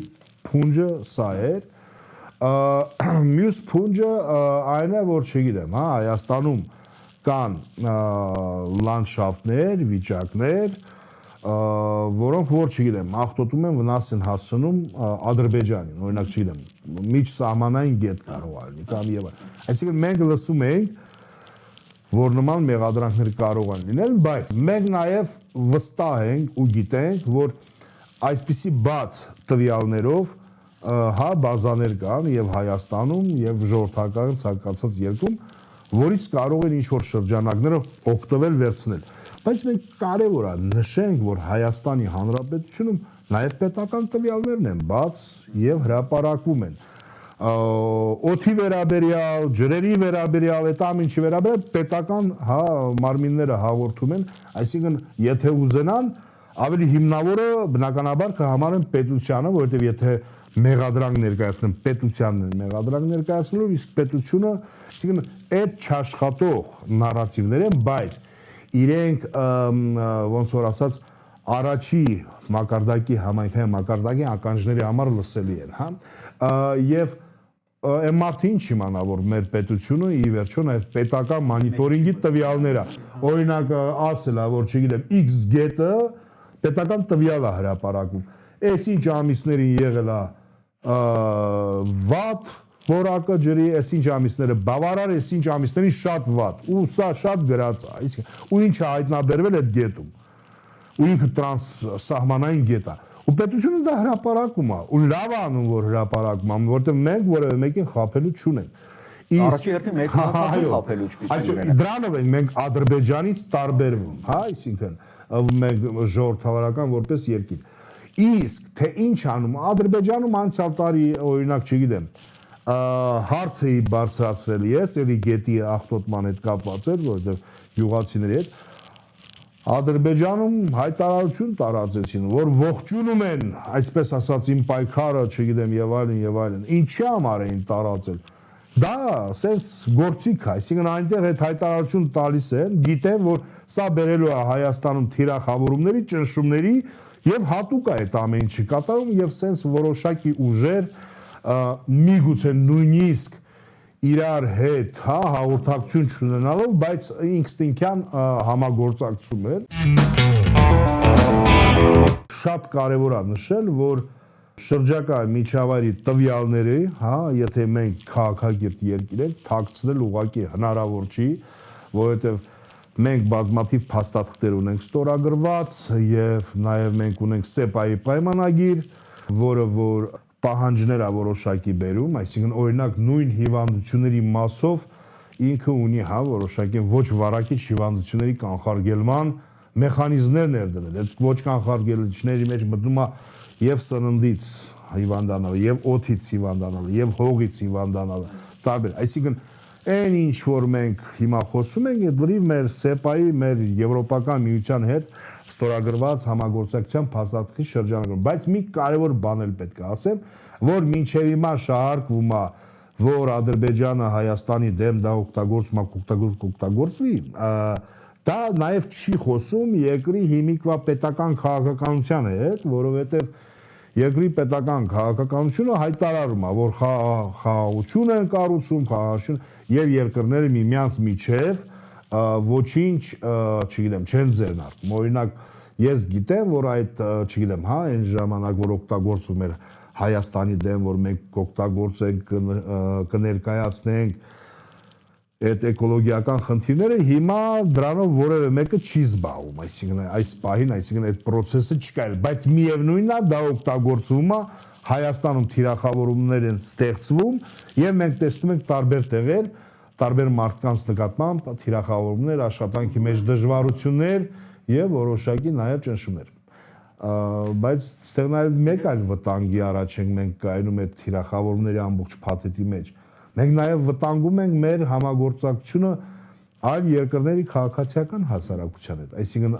փունջը սա էր, մյուս փունջը այն է, որ չգիտեմ, հա, Հայաստանում կան լանդշաֆտներ, վիճակներ, որոնք որ չգիտեմ, աղտոտում են վնաս են հասցնում Ադրբեջանին, օրինակ չգիտեմ, միջսահմանային գետ կարող է լինի կամ եւ այլն։ Այսինքն մենք լսում ենք, որ նման մեղադրանքներ կարող են լինել, բայց մենք նաև վստահ ենք ու գիտենք, որ այսպիսի բաց տվյալներով հա բազաներ կան եւ Հայաստանում եւ ժողովրդական ցանկացած երկրում, որից կարող են ինչ-որ շրջանակները օգտվել վերցնել։ Բայց մենք կարևոր է նշենք, որ Հայաստանի Հանրապետությունում նաև պետական տվյալներն են բաց եւ հրապարակվում են։ Օդի վերաբերյալ, ջրերի վերաբերյալ, այդ ամենի վերաբերյալ պետական հա մարմինները հաղորդում են, այսինքն եթե ուզենան, ավելի հիմնավորը բնականաբար կհամարեն պետությանը, որովհետեւ եթե մեղադրանք ներկայացնեն պետությանն են մեղադրանք ներկայացնելու, իսկ պետությունը, այսինքն այդ չաշխատող նարատիվներ են, բայց իրենք ոնց որ ասած առաջի մակարդակի համայնքային մակարդակի ականջների համար լսելի են, հա, եւ այն մարդը ինչ իմանա, որ մեր պետությունը ի վերջո նաեւ պետական մոնիտորինգի տվյալներ է, օրինակ ասելա, որ չգիտեմ X գետը պետական տվյալ է հրապարակում, այս ինչ ամիսներին եղել է վատ որակը ջրի, այս ինչ ամիսները բավարար, այս ինչ ամիսներին շատ վատ, ու սա շատ գրած է, ու ինչ է հայտնաբերվել այդ գետում, ու ինքը տրանսսահմանային գետ է, ու պետությունը դա հրապարակում է, ու լավ է անում, որ հրապարակում է, որովհետև մենք որևէ մեկին խաբելու չունենք։ Առաջի հերթին մեկ խաբելու չպիտի։ Դրանով ենք մենք Ադրբեջանից տարբերվում, հա, այսինքն մենք ժողովրդավարական որպես երկիր։ Իսկ թե ինչ անում, Ադրբեջանում անցյալ տարի օրինակ չգիտեմ, հարց էի բարձրացրել ես, էլի գետի աղտոտման հետ կապված էր, որովհետև յուղացիների հետ Ադրբեջանում հայտարարություն տարածեցին, որ ողջունում են, այսպես ասած, իմ պայքարը, չգիտեմ, եւ այլն, ինչի համար էին տարածել։ Դա sense գործիք է, այսինքն այնտեղ այդ հայտարարություն տալիս են, գիտեն, որ սա բերելու է Հայաստանում թիրախավորումների, ճնշումների եւ հատուկ է այդ ամեն ինչը կատարում եւ sense որոշակի ուժեր միգուցե նույնիսկ իրար հետ, հաղորդակցություն չունենալով, բայց ինստինկտյան համագործակցում էր։ Շատ կարևոր է նշել, որ շրջակա միջավայրի տվյալների, եթե մենք քաղաքակիրթ երկիր ենք, թաքցնել ուղղակի հնարավոր չի, որովհետև մենք բազմաթիվ փաստաթղթեր ունենք ստորագրված եւ նաեւ մենք ունենք ՍԵՊԱ-ի պայմանագիր, որը որ պահանջներ է որոշակի բերում, այսինքն օրինակ նույն հիվանդությունների մասով ինքը ունի որոշակի ոչ վարակիչ հիվանդությունների կանխարգելման մեխանիզմներ ներդնել։ Այդ ոչ կանխարգելիչների մեջ մտնում է եւ սննդից հիվանդանալը, եւ օդից հիվանդանալը, եւ հողից հիվանդանալը, տարբեր։ Այսինքն այն ինչ որ մենք հիմա խոսում ենք, այդ լրիվ մեր ՍԵՊԱ-ի, մեր Եվրոպական միության հետ ստորագրված համագործակցության փաստաթղթի շրջանակում, բայց մի կարևոր բան էլ պետք է ասեմ, որ մինչև հիմա շահարկվում է, որ Ադրբեջանը Հայաստանի դեմ դա օգտագործվի, դա նաև չի խոսում երկրի հիմիկվա պետական քաղաքականության հետ, որովհետև երկրի պետական քաղաքականությունը հայտարարում է, որ խաղաղություն են կառուցում, եւ երկրները միմյանց միջև ոչինչ, չգիտեմ, չեն ձեռնարկում։ Օրինակ, ես գիտեմ, որ այդ, չգիտեմ, այն ժամանակ, որ օգտագործվում էր Հայաստանի դեմ, որ մենք կօգտագործենք, կներկայացնենք այդ էկոլոգիական խնդիրները, հիմա դրանով որևէ մեկը չի զբաղվում, այսինքն այս պահին, այսինքն այդ process-ը չկա, բայց միևնույնն է, դա օգտագործվում է, Հայաստանում թիրախավորումներ են ստեղծվում եւ մենք տեսնում ենք տարբեր տեղեր, տարբեր մարդկանց նկատմամբ թիրախավորումներ, աշխատանքի մեջ դժվարություններ եւ որոշակի նաեւ ճնշումներ։ Բայց այստեղ նաեւ մեկ այլ վտանգի առաջ ենք մենք կայանում այդ թիրախավորումների ամբողջ փաթեթի մեջ։ Մենք նաեւ վտանգում ենք մեր համագործակցությունը այլ երկրների քաղաքացիական հասարակության հետ։ Այսինքն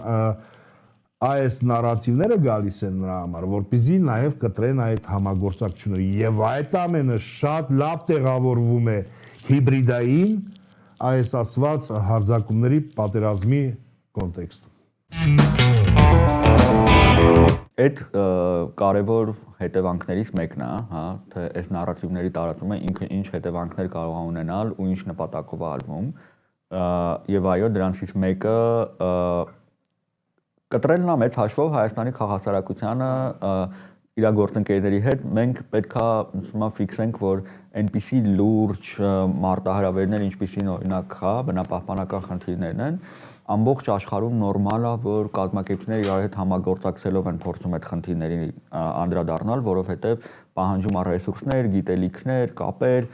այս նարատիվները գալիս են նրա համար, որպեսզի նաև կտրեն այդ համագործակցությունը եւ այդ ամենը շատ լավ տեղավորվում է հիբրիդային այս ասված հարձակումների պատերազմի կոնտեքստում։ Այդ կարևոր հետևանքներից մեկն է, թե այս նարատիվների տարածումը ինքը ինչ հետևանքներ կարող է ունենալ ու ինչ նպատակով է արվում, եւ այո, դրանցից մեկը կտրելն է մեծ հաշվով Հայաստանի քաղաքացիությանը իր գործընկերների հետ մենք պետքա ֆիքսենք, որ այնպիսի լուրջ մարտահրավերներ, ինչպիսին օրինակ բնապահպանական խնդիրներն են, ամբողջ աշխարհում նորմալ է, որ կազմակերպությունները իրար հետ համագործակցելով են փորձում այդ խնդիրներին անդրադառնալ, որովհետև պահանջում է ռեսուրսներ, գիտելիքներ, կապեր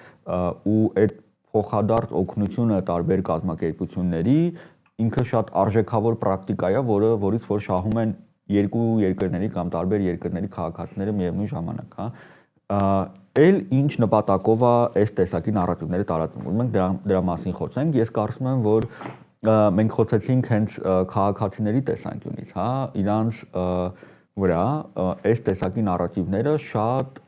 ու այդ փոխադարձ օգնությունը տարբեր կազմակերպությունների ինքը շատ արժեքավոր պրակտիկա է, որից որ շահում են երկու երկրների կամ տարբեր երկրների քաղաքացիները միևնույն ժամանակ, Էլ ինչ նպատակով է այս տեսակի նարատիվները տարածվում։ Մենք դրա մասին խոսենք, ես կարծում եմ, որ մենք խոսեցինք հենց քաղաքացիների տեսանկյունից, իրանց վրա այս տեսակի նարատիվները շատ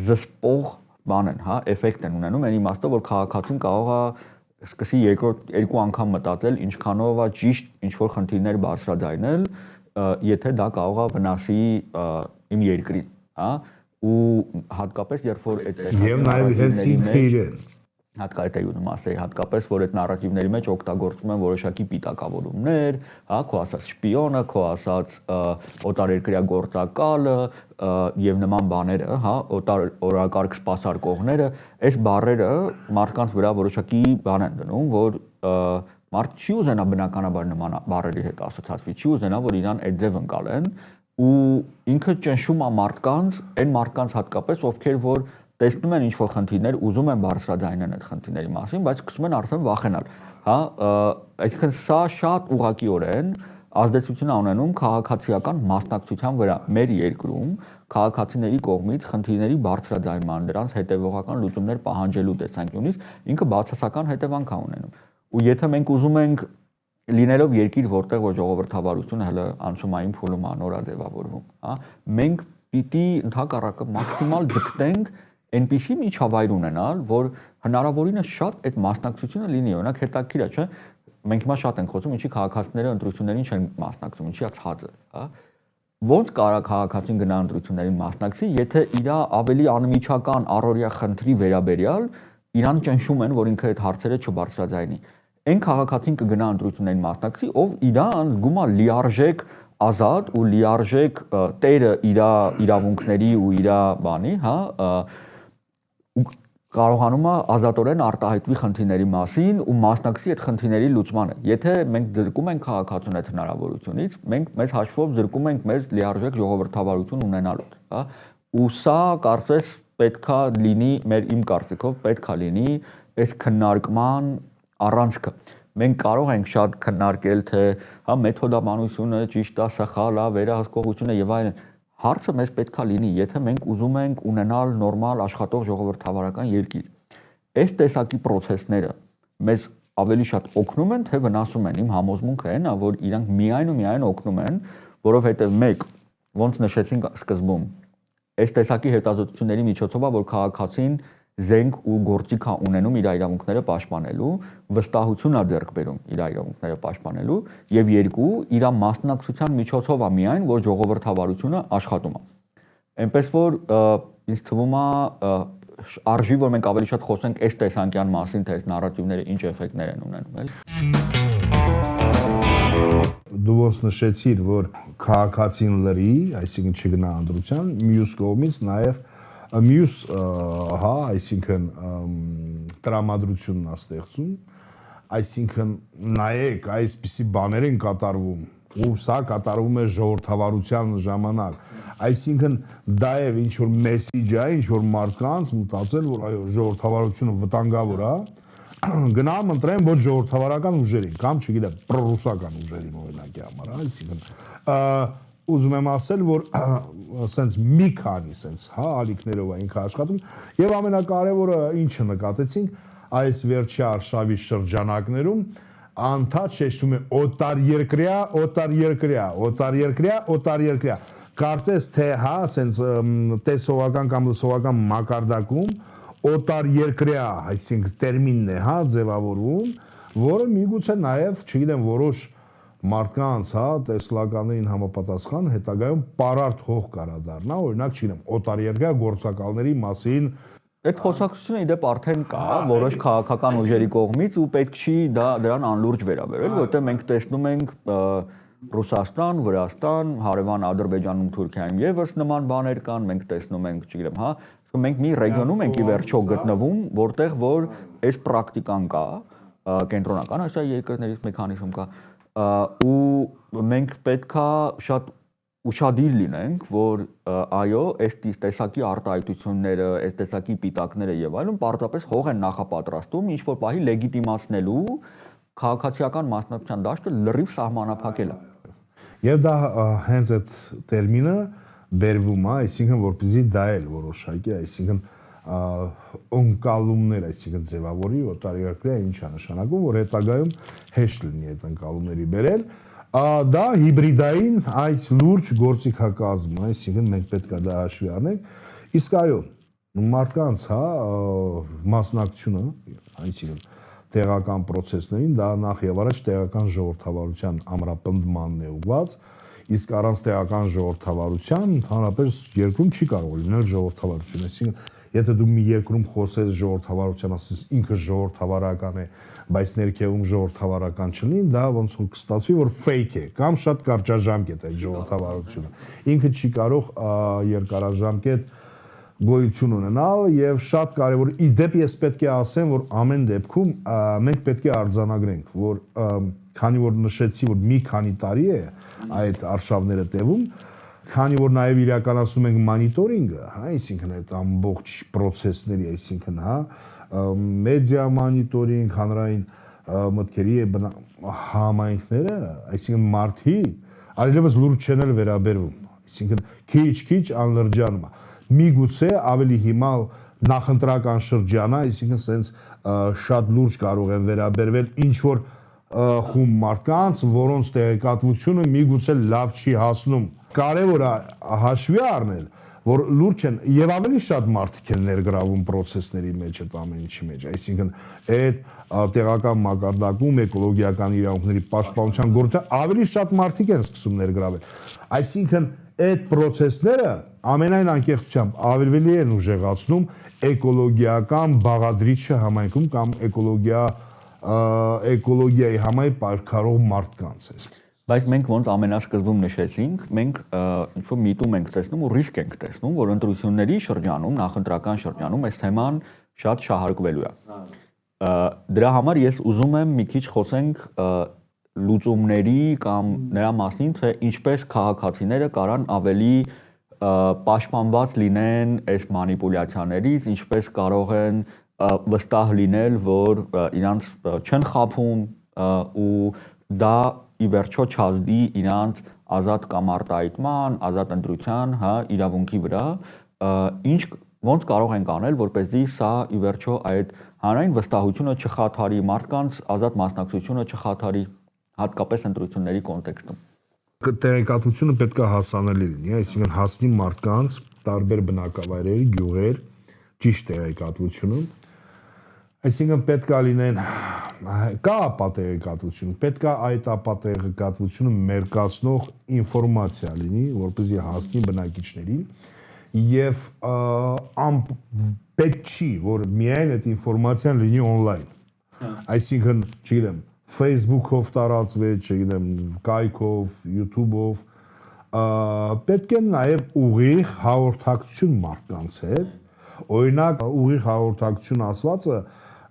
զսպող բան են, էֆեկտ են ունենում, այն իմաստով, որ քաղաքացին կարող է սկսի երկու անգամ մտածել, ինչքանով է ճիշտ ինչ-որ խնդիրներ բարձրաձայնել, եթե դա կարող է վնասի իմ երկրին, ու հատկապես երբ որ այդ եւ նաեւ հենց ինքը իրեն հատկապես որ այդ նարատիվների մեջ օգտագործում են որոշակի պիտակավորումներ, քո ասած շպիոնը, քո ասած օտարերկրյա գործակալը եւ նման բաները, օրակարգ սպասարկողները, այս բառերը մարդկանց վրա որոշակի բան են դնում, որ մարդ չի ուզենա բնականաբար նման բառերի հետ ասոցացվի, չի ուզենա որ իրան այդ ձև ընկալեն ու ինքը ճնշում է մարդկանց, այն մարդկանց հատկապես, ովքեր որ տեսնում են ինչ-որ խնդիրներ, ուզում են բարձրաձայնեն այդ խնդիրների մասին, բայց սկսում են արդեն վախենալ, այսինքն սա շատ ուղղակիորեն ազդեցություն է ունենում քաղաքացիական մասնակցության վրա մեր երկրում, քաղաքացիների կողմից խնդիրների բարձրաձայնման, դրանց հետևողական լուծումներ պահանջելու տեսանկյունից ինքը բացասական հետևանք է ունենում։ Ու եթե մենք ուզում ենք լինելով երկիր, որտեղ որ ժողովրդավարությունը հələ անցումային փուլում անոր է ձևավորվում, հա, մենք պիտի ընդհակառակը մաքսիմալ ձգտենք այնպիսի միջավայր ունենալ, որ հնարավորինս շատ այդ մասնակցությունը լինի, օրինակ հետաքրքիր է, չէ՞, մենք հիմա շատ ենք խոսում, ինչի քաղաքացիները ընտրություններին չեն մասնակցում, ինչի է ցածը, հա։ Ոնց կարա քաղաքացին գնա ընտրություններին մասնակցի, եթե իր ավելի անմիջական առօրյա խնդրի վերաբերյալ իրան ճնշում են, որ ինքը այդ հարցերը չբարձրաձայնի։ Այն քաղաքացին կգնա ընտրություններին մասնակցի, ով իրան զգում է լիարժեք ազատ ու լիարժեք տերը իր իրավունքների ու իր բանի, հա, ու կարողանում է ազատորեն արտահայտվի խնդիրների մասին ու մասնակցի այդ խնդիրների լուծմանը։ Եթե մենք դրկում ենք քաղաքացուն այդ հնարավորությունից, մենք մեզ հաշվով դրկում ենք մեզ լիարժեք ժողովրդավարություն ունենալու, հա, ու սա կարծես պետքա լինի իմ կարծիքով պետքա լինի այս քննարկման առանցքը։ Մենք կարող ենք շատ քննարկել, թե հա մեթոդաբանությունը ճիշտ է, սխալ է, վերահսկողությունը եւ այլն։ Հարցը մեզ պետքա լինի, եթե մենք ուզում ենք ունենալ նորմալ աշխատող ժողովրդավարական երկիր։ Այս տեսակի process-ները մեզ ավելի շատ օգնում են, թե վնասում են։ Իմ համոզմունքը այն է, որ իրանք միայն ու միայն օգնում են, որովհետեւ մեկ, ոնց նշեցինք սկզբում, այս տեսակի հետազոտությունների միջոցով որ քաղաքացին զենք ու գործիք է ունենում իր իրավունքները պաշտպանելու, վստահություն է ձեռք բերում իր իրավունքները պաշտպանելու, եւ երկու, իր մասնակցության միջոցով է միայն, որ ժողովրդավարությունը աշխատում է։ Այնպես որ ինձ թվում է արժի, որ մենք ավելի շատ խոսենք այս տեսանկյան մասին, թե այս նարատիվները ինչ էֆեկտներ են ունենում, էլի։ Դու ոնց նշեցիր, որ քաղաքացին լրի, այսինքն չգնա ընտրության, մյուս կողմից նաև մյուս հա, այսինքն տրամադրությունն է ստեղծում, այսինքն նայեք, այսպիսի բաներ են կատարվում, ու սա կատարվում է ժողովրդավարության ժամանակ, այսինքն դա է ինչ որ մեսիջ է, ինչ որ մարդկանց մտածել, որ այո, ժողովրդավարությունը վտանգավոր է, գնամ ընտրեմ ոչ ժողովրդավարական ուժերին, կամ չգիտեմ, պրոռուսական ուժերին օրինակի համար, այսինքն ուզում եմ ասել, որ սենց մի քանի սենց հա ալիքներով է ինքը աշխատում եւ ամենակարևորը ինչը նկատեցինք այս վերջի արշավի շրջանակներում անդադ շեշտում է օտարերկրյա կարծես թե հա սենց տեսողական կամ լսողական մակարդակում օտարերկրյա այսինքն տերմինն է հա ձևավորվում, որը միգուցե նաեւ չգիտեմ որոշ մարդկանց, հա, տեսլականներին համապատասխան հետագայում պարարտ հող կարա դառնա, օրինակ, չգիտեմ, օտարերկրյա գործակալների մասին այդ խոսակցությունը իդեպ արդեն կա որոշ քաղաքական ուժերի կողմից ու պետք չի դրան անլուրջ վերաբերել, որտեղ մենք տեսնում ենք Ռուսաստան, Վրաստան, հարևան Ադրբեջանում, Թուրքիայում եւս նման բաներ կան, մենք տեսնում ենք, չգիտեմ, հա, մենք մի ռեգիոնում ենք ի վերջո գտնվում, որտեղ որ այս պրակտիկան կա, կենտրոնական Ասիայի երկրներից մեխանիզմ կա ու մենք պետքա շատ ուշադիր լինենք, որ այո, այս տեսակի արտահայտությունները, այս տեսակի պիտակները եւ այլն պարզապես հող են նախապատրաստում, ինչ որ պահի լեգիտիմացնելու քաղաքացիական մասնակցության դաշտը լրիվ սահմանափակել է։ Եվ դա հենց այդ տերմինը բերվում է, այսինքն որպեսզի դա էլ որոշակի, այսինքն ընկալումներ, այսինքն ձևավորի օտարերկրյա ինչ է նշանակում, որ հետագայում հեշտ լինի այդ ընկալումների բերել, դա հիբրիդային այս լուրջ գործիքակազմը, այսինքն մենք պետք է դա հաշվի առնենք, իսկ այո, մարդկանց հա մասնակցությունը, այսինքն տեղական process-ներին, դա նախ եւ առաջ տեղական ժողովրդավարության ամրապնդմանն է ուղղված, իսկ առանց տեղական ժողովրդավարության ընդհանրապես երկրում չի կարող լինել ժողովրդավարություն, այսինքն եթե դու մի երկրում խոսես ժողովրդավարության, ասես ինքը ժողովրդավարական է, բայց ներքևում ժողովրդավարական չլինի, դա ոնց որ կստացվի, որ fake է, կամ շատ կարճաժամկետ է ժողովրդավարությունը։ Ինքը չի կարող երկարաժամկետ գոյություն ունենալ եւ շատ կարեւոր իդեպ ես պետք է ասեմ, որ ամեն դեպքում մենք պետք է արձանագրենք, որ քանի որ նշեցի, որ մի քանի տարի է այդ արշավները տևում, քանի որ նաև իրականացնում ենք մոնիտորինգը, հա, այսինքն այդ ամբողջ process-ների, այսինքն, հա, մեդիա մոնիտորինգ, հանրային մտքերի համայնքները, այսինքն մարդի այլևս լուրջ չեն վերաբերվում, այսինքն քիչ անլրջանում է։ Միգուցե ավելի հիմա նախընտրական շրջան է, այսինքն սենց շատ լուրջ կարող են վերաբերվել ինչ որ խումբ մարդկանց, որոնց տեղեկատվությունը միգուցե լավ չի հասնում։ Կարևոր է հաշվի առնել, որ լուրջ են եւ ավելի շատ մարդիկ են ներգրավում process-ների մեջ այդ ամեն ինչի մեջ, այսինքն այդ տեղական մակարդակում էկոլոգիական իրավունքների պաշտպանության գործը ավելի շատ մարդիկ են սկսում ներգրավել։ Այսինքն այդ process-ները ամենայն անկեղծությամբ ավելի են ուժեղացնում էկոլոգիական բաղադրիչը համայնքում կամ էկոլոգիայի համար պայքարող մարդկանց է։ Բայց մենք ոնց ամենասկզբում նշեցինք, մենք ինչ-որ միտում ենք տեսնում ու ռիսկ ենք տեսնում, որ ընտրությունների շրջանում, նախընտրական շրջանում այս թեման շատ շահարկվելու է։ Դրա համար ես ուզում եմ մի քիչ խոսենք լուծումների կամ նրա մասին, թե ինչպես քաղաքացիները կարան ավելի պաշտպանված լինեն այս մանիպուլյացիաներից, ինչպես կարող են վստահ լինել, որ իրանց չեն խաբում ու դա ի վերջո չազդի իրանց ազատ կամ արտահայտման, ազատ ընտրության, իրավունքի վրա, ոնց կարող ենք անել, որպեսզի սա ի վերջո այդ հանրային վստահությունը չխաթարի, մարդկանց ազատ մասնակցությունը չխաթարի, հատկապես ընտրությունների կոնտեքստում։ Տեղեկատվությունը պետք է հասանելի լինի, այսինքն հասնի մարդկանց տարբեր բնակավայրեր, գյուղեր, ճիշտ տեղեկատվությունը, այսինքն պետք է լինեն կա ապատեղեկատվություն, պետք է այդ ապատեղեկատվությունը մերկացնող ինֆորմացիա լինի, որպեսզի հասնի բնակիչներին եւ պետք չի, որ միայն այդ ինֆորմացիան լինի on-line, այսինքն, չգիտեմ, Facebook-ով տարածվի, չգիտեմ, կայքով, YouTube-ով, պետք է նաև ուղիղ հաղորդակցություն մարդկանց հետ, օրինակ ուղիղ հաղորդակցություն ասվածը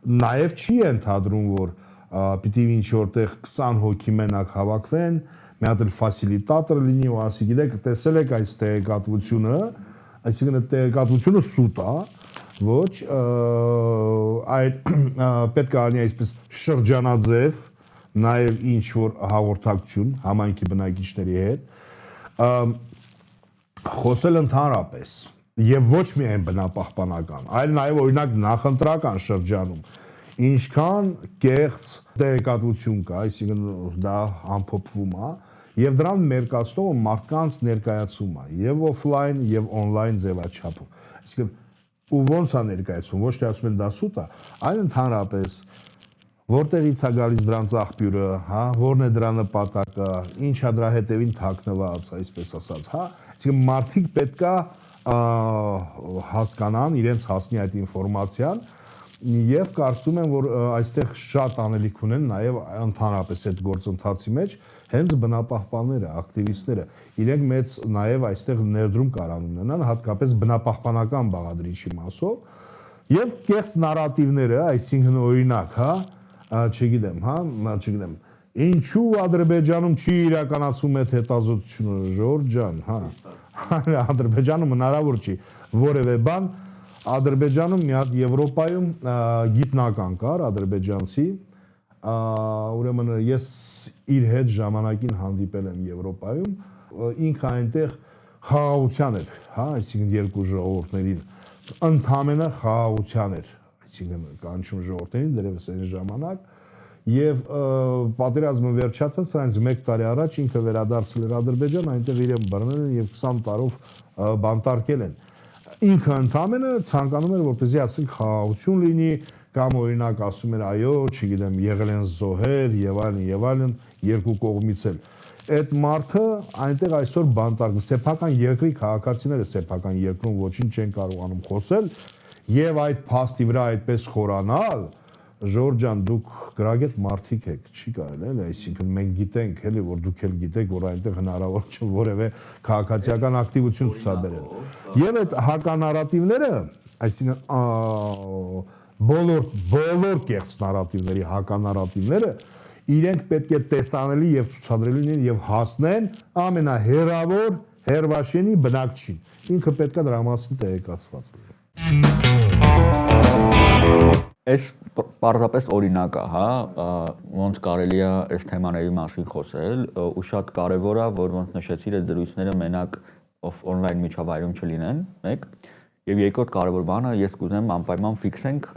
նաև չի ընդհանրում, որ պիտի ինչ որտեղ 20 հոգի մենակ հավաքվեն, մի հատ էլ ֆասիլիտատոր լինի ու ասի, գիտեք, տեսել եք այս տեղեկատվությունը, այսինքն այդ տեղեկատվությունը սուտ է, ոչ, այդ պետք է անի այսպես շրջանաձև, նաև ինչ որ հաղորդակցություն համայնքի բնակիչների հետ, խոսել ընդհանրապես եւ ոչ միայն բնապահպանական, այլ նաև օրինակ նախընտրական շրջանում ինչքան կեղծ տեղեկատվություն կա, այսինքն դա ամփոփվում է եւ դրան մերկացնողը մարդկանց ներկայացում է եւ օֆլայն եւ on-line ձևաչափով, այսինքն ու ոնց է ներկայացում, ոչ թե ասում են դա սուտ է, այլ ընդհանրապես որտեղից է գալիս դրանց աղբյուրը, հա, որն է դրա նպատակը, ինչ է դրա հետևին թաքնված, այսպես ասած, հա, այսինքն մարդիկ պետքա հասկանան, իրենց հասնի այդ ինֆորմացիան եւ կարծում եմ, որ այստեղ շատ անելիք ունեն նաեւ ընդհանրապես այդ գործընթացի մեջ հենց բնապահպանները, ակտիվիստները, իրենք մեծ նաեւ այստեղ ներդրում կարան ունենան, հատկապես բնապահպանական բաղադրիչի մասով եւ կեղծ նարատիվները, այսինքն օրինակ, հա, չգիտեմ, ինչու Ադրբեջանում չի իրականացվում այդ հետազոտությունը, Ժորժ ջան, հա, Ադրբեջանում հնարավոր չի որևէ բան, Ադրբեջանում մի հատ Եվրոպայում գիտնական կար, ադրբեջանցի, ուրեմն ես իր հետ ժամանակին հանդիպել եմ Եվրոպայում, ինքը այնտեղ խաղաղության էր, հա, այսինքն երկու ժողովուրդներին, ընդամենը խաղաղության էր, այսինքն կանչում ժողովուրդներին դերևս այն ժամանակ եւ պատերազմը վերջացած սրանից 1 տարի առաջ ինքը վերադարձել էր Ադրբեջան, այնտեղ իրեն բռնել են եւ 20 տարով բանտարկել են։ Ինքը ընդամենը ցանկանում էր որպեսզի ասենք խաղաղություն լինի կամ օրինակ ասում էր այո, չգիտեմ, եղել են զոհեր եւ այլն երկու կողմից էլ։ Այդ մարդը այնտեղ այսօր բանտարկվում, սեփական երկրի քաղաքացիները սեփական երկրում ոչինչ չեն կարողանում խոսել եւ այդ փաստի վրա այդպես խորանալ, Ժորժ ջան, դուք գրագետ մարդիկ եք, չի կարելի էլ, այսինքն մենք գիտենք, էլի որ դուք էլ գիտեք, որ այնտեղ հնարավոր չէ որևէ քաղաքացիական ակտիվություն ցուցաբերել։ Եվ այդ հականարատիվները, այսինքն բոլոր կեղծ նարատիվների հականարատիվները իրենք պետք է տեսանելի եւ ցուցադրելի լինեն եւ հասնեն ամենահեռավոր հերվաշենի բնակչին։ Ինքը պետք է դրա մասին տեղեկացված լինի։ Այս պարզապես օրինակ է, հա, ոնց կարելի է այս թեմաների մասին խոսել, ու շատ կարևոր է, որ ոնց նշեցիր, այդ դրույթները մենակ on-line միջավայրում չլինեն, մեկ, եւ երկրորդ կարևոր բանը, ես կուզեմ անպայման ֆիքսենք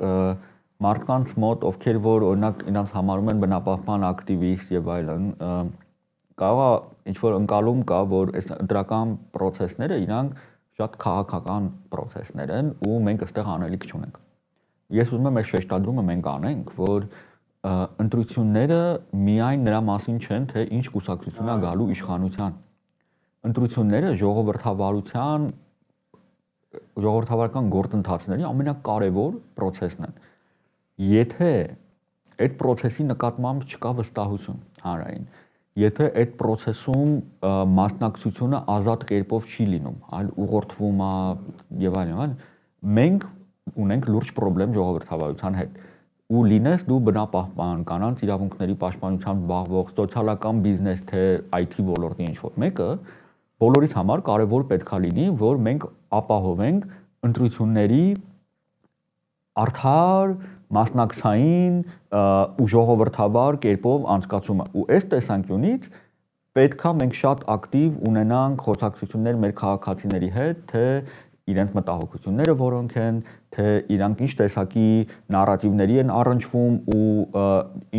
մարդկանց մոտ, ովքեր որ օրինակ իրանց համարում են բնապահպան ակտիվիստ եւ այլն, կարող է ինչ որ ընկալում կա, որ այս ընտրական process-ները իրանք շատ քաղաքական process-ներ են ու մենք այստեղ անելիք չունենք։ Ես ուզում եմ այս շեշտադրումը մենք անենք, որ ընտրությունները միայն նրա մասին չեն, թե ինչ կուսակցություն է գալու իշխանության։ Ընտրությունները ժողովրդավարական գործընթացների ամենակարևոր process-ն են։ Եթե այդ process-ի նկատմամբ չկա վստահություն հանրային, եթե այդ process-ում մասնակցությունը ազատ կերպով չի լինում, այլ ուղղորդվում է եւ այլն, մենք ունենք լուրջ խնդրեմ ժողովրդավարության հետ։ Ու լինես դու բնապահպան, կանանց իրավունքների պաշտպանությամբ զբաղվող, սոցիալական բիզնես, թե IT ոլորտի ինչ-որ մեկը, բոլորից համար կարևոր պետքա լինի, որ մենք ապահովենք ընտրությունների արդար, մասնակցային ու ժողովրդավար կերպով անցկացումը։ Ու այս տեսանկյունից պետքա մենք շատ ակտիվ ունենանք խոսակցություններ մեր քաղաքացիների հետ, թե իրենց մտահոգությունները որոնք են, թե իրանք ինչ տեսակի նարատիվների են առնչվում ու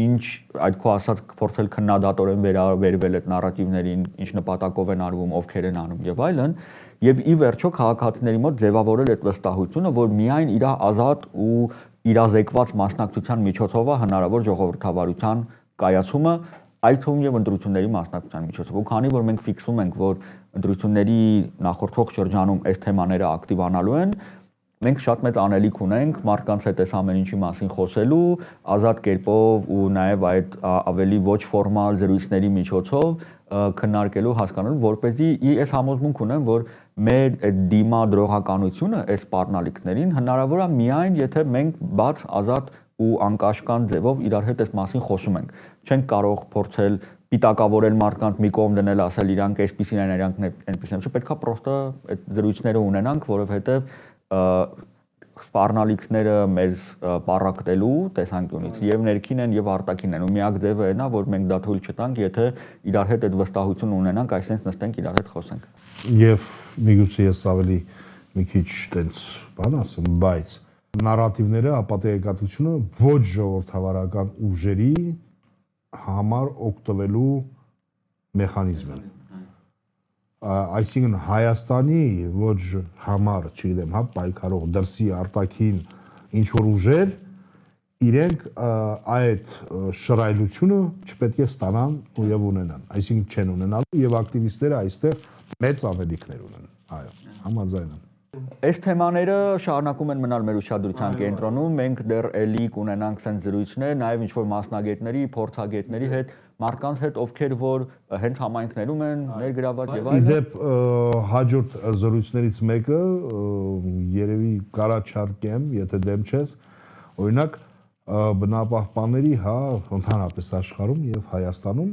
ինչ այդ քո ասած փորձել քննադատորեն վերաբերվել այդ նարատիվներին, ինչ նպատակով են արվում, ովքեր են անում եւ այլն, եւ ի վերջո քաղաքացիների մոտ ձևավորել այդ վստահությունը, որ միայն իր ազատ ու իրազեկված մասնակցության միջոցով է հնարավոր ժողովրդավարության կայացումը, այդ թվում եւ ընտրությունների մասնակցության միջոցով։ Ու քանի որ մենք ֆիքսում ենք, որ ընտրությունների նախորդող շրջանում այս թեմաները ակտիվանալու են, մենք շատ մեծ անելիք ունենք մարդկանց հետ այս ամեն ինչի մասին խոսելու, ազատ կերպով ու նաեւ այդ ավելի ոչ ֆորմալ զրույցների միջոցով քննարկելու, հասկանալու, որպեսզի ես համոզմունք ունեմ, որ մեր այդ դիմադրողականությունը այս սպառնալիքներին հնարավոր է միայն եթե մենք բաց, ազատ ու անկաշկանդ ձևով իրար հետ այս մասին խոսում ենք։ Չենք կարող փորձել պիտակավորել մարդկանց մի կողմ դնել, ասել իրանք այսպեսին են, իրանք այնպեսին են։ Պետքա պրոստը այդ զրույցները ունենանք, որովհետեւ սպառնալիքները մեզ պարակտելու տեսանկյունից եւ ներքին են եւ արտաքին են ու միակ ձևը այն է որ մենք դա թույլ չտանք եթե իրար հետ այդ վստահություն ունենանք այսինքն նստենք իրար հետ խոսենք եւ միգուցե ես ավելի մի քիչ տենց բան ասեմ բայց նարատիվները ապատեգատությունը ոչ ժողովրդավարական ուժերի համար օգտվելու մեխանիզմ են այսինքն Հայաստանի ոչ համար, չգիտեմ, հա, պայքարող դրսի արտաքին ինչ որ ուժեր իրենք այդ շռայլությունը չպետք է ստանան ու եւ ունենան, այսինքն չեն ունենալու եւ ակտիվիստները այստեղ մեծ ավելիքներ ունեն, այո, համաձայն եմ։ Այս թեմաները շարունակում են մնալ մեր ուշադրության կենտրոնում, մենք դեռ էլի կունենանք ցենց զրույցներ, նաեւ ինչ որ մասնագետների, փորձագետների հետ մարդկանց հետ, ովքեր որ հենց համայնքներում են ներգրաված եւ այլն։ Իդեպ հաջորդ զրույցներից մեկը երևի կարաչարկեմ, եթե դեմ չես, օրինակ բնապահպանների, հա, ընդհանրապես աշխարհում եւ Հայաստանում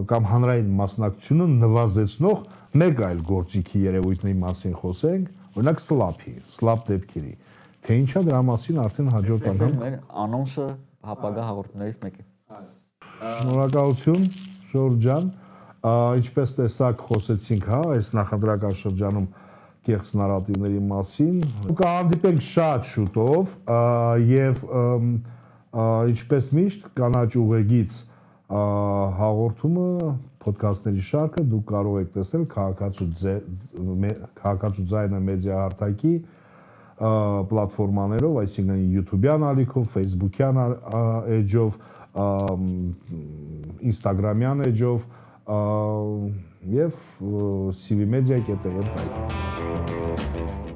կամ հանրային մասնակցությունը նվազեցնող մեկ այլ գործիքի երևույթների մասին խոսենք, օրինակ սլապ դեպքերի։ Թե ինչա դրա մասին արդեն հաջորդ անգամ մեր անոնսը հապագա հաղորդումներից մեկը։ Շնորհակալություն Ժորժ ջան, ինչպես տեսակ խոսեցինք, հա, այս նախընտրական շրջանում կեղծ նարատիվների մասին։ Կհանդիպենք շատ շուտով եւ ինչպես միշտ կանաչ ուղեգից հաղորդումը ոդքասթների շարքը դուք կարող եք տեսնել Քաղաքացու ձայնը մեդիա հարթակի պլատֆորմաներով, այսինքն YouTube-յան ալիքով, Facebook-յան էջով, Instagram-յան էջով եւ cvmedia.am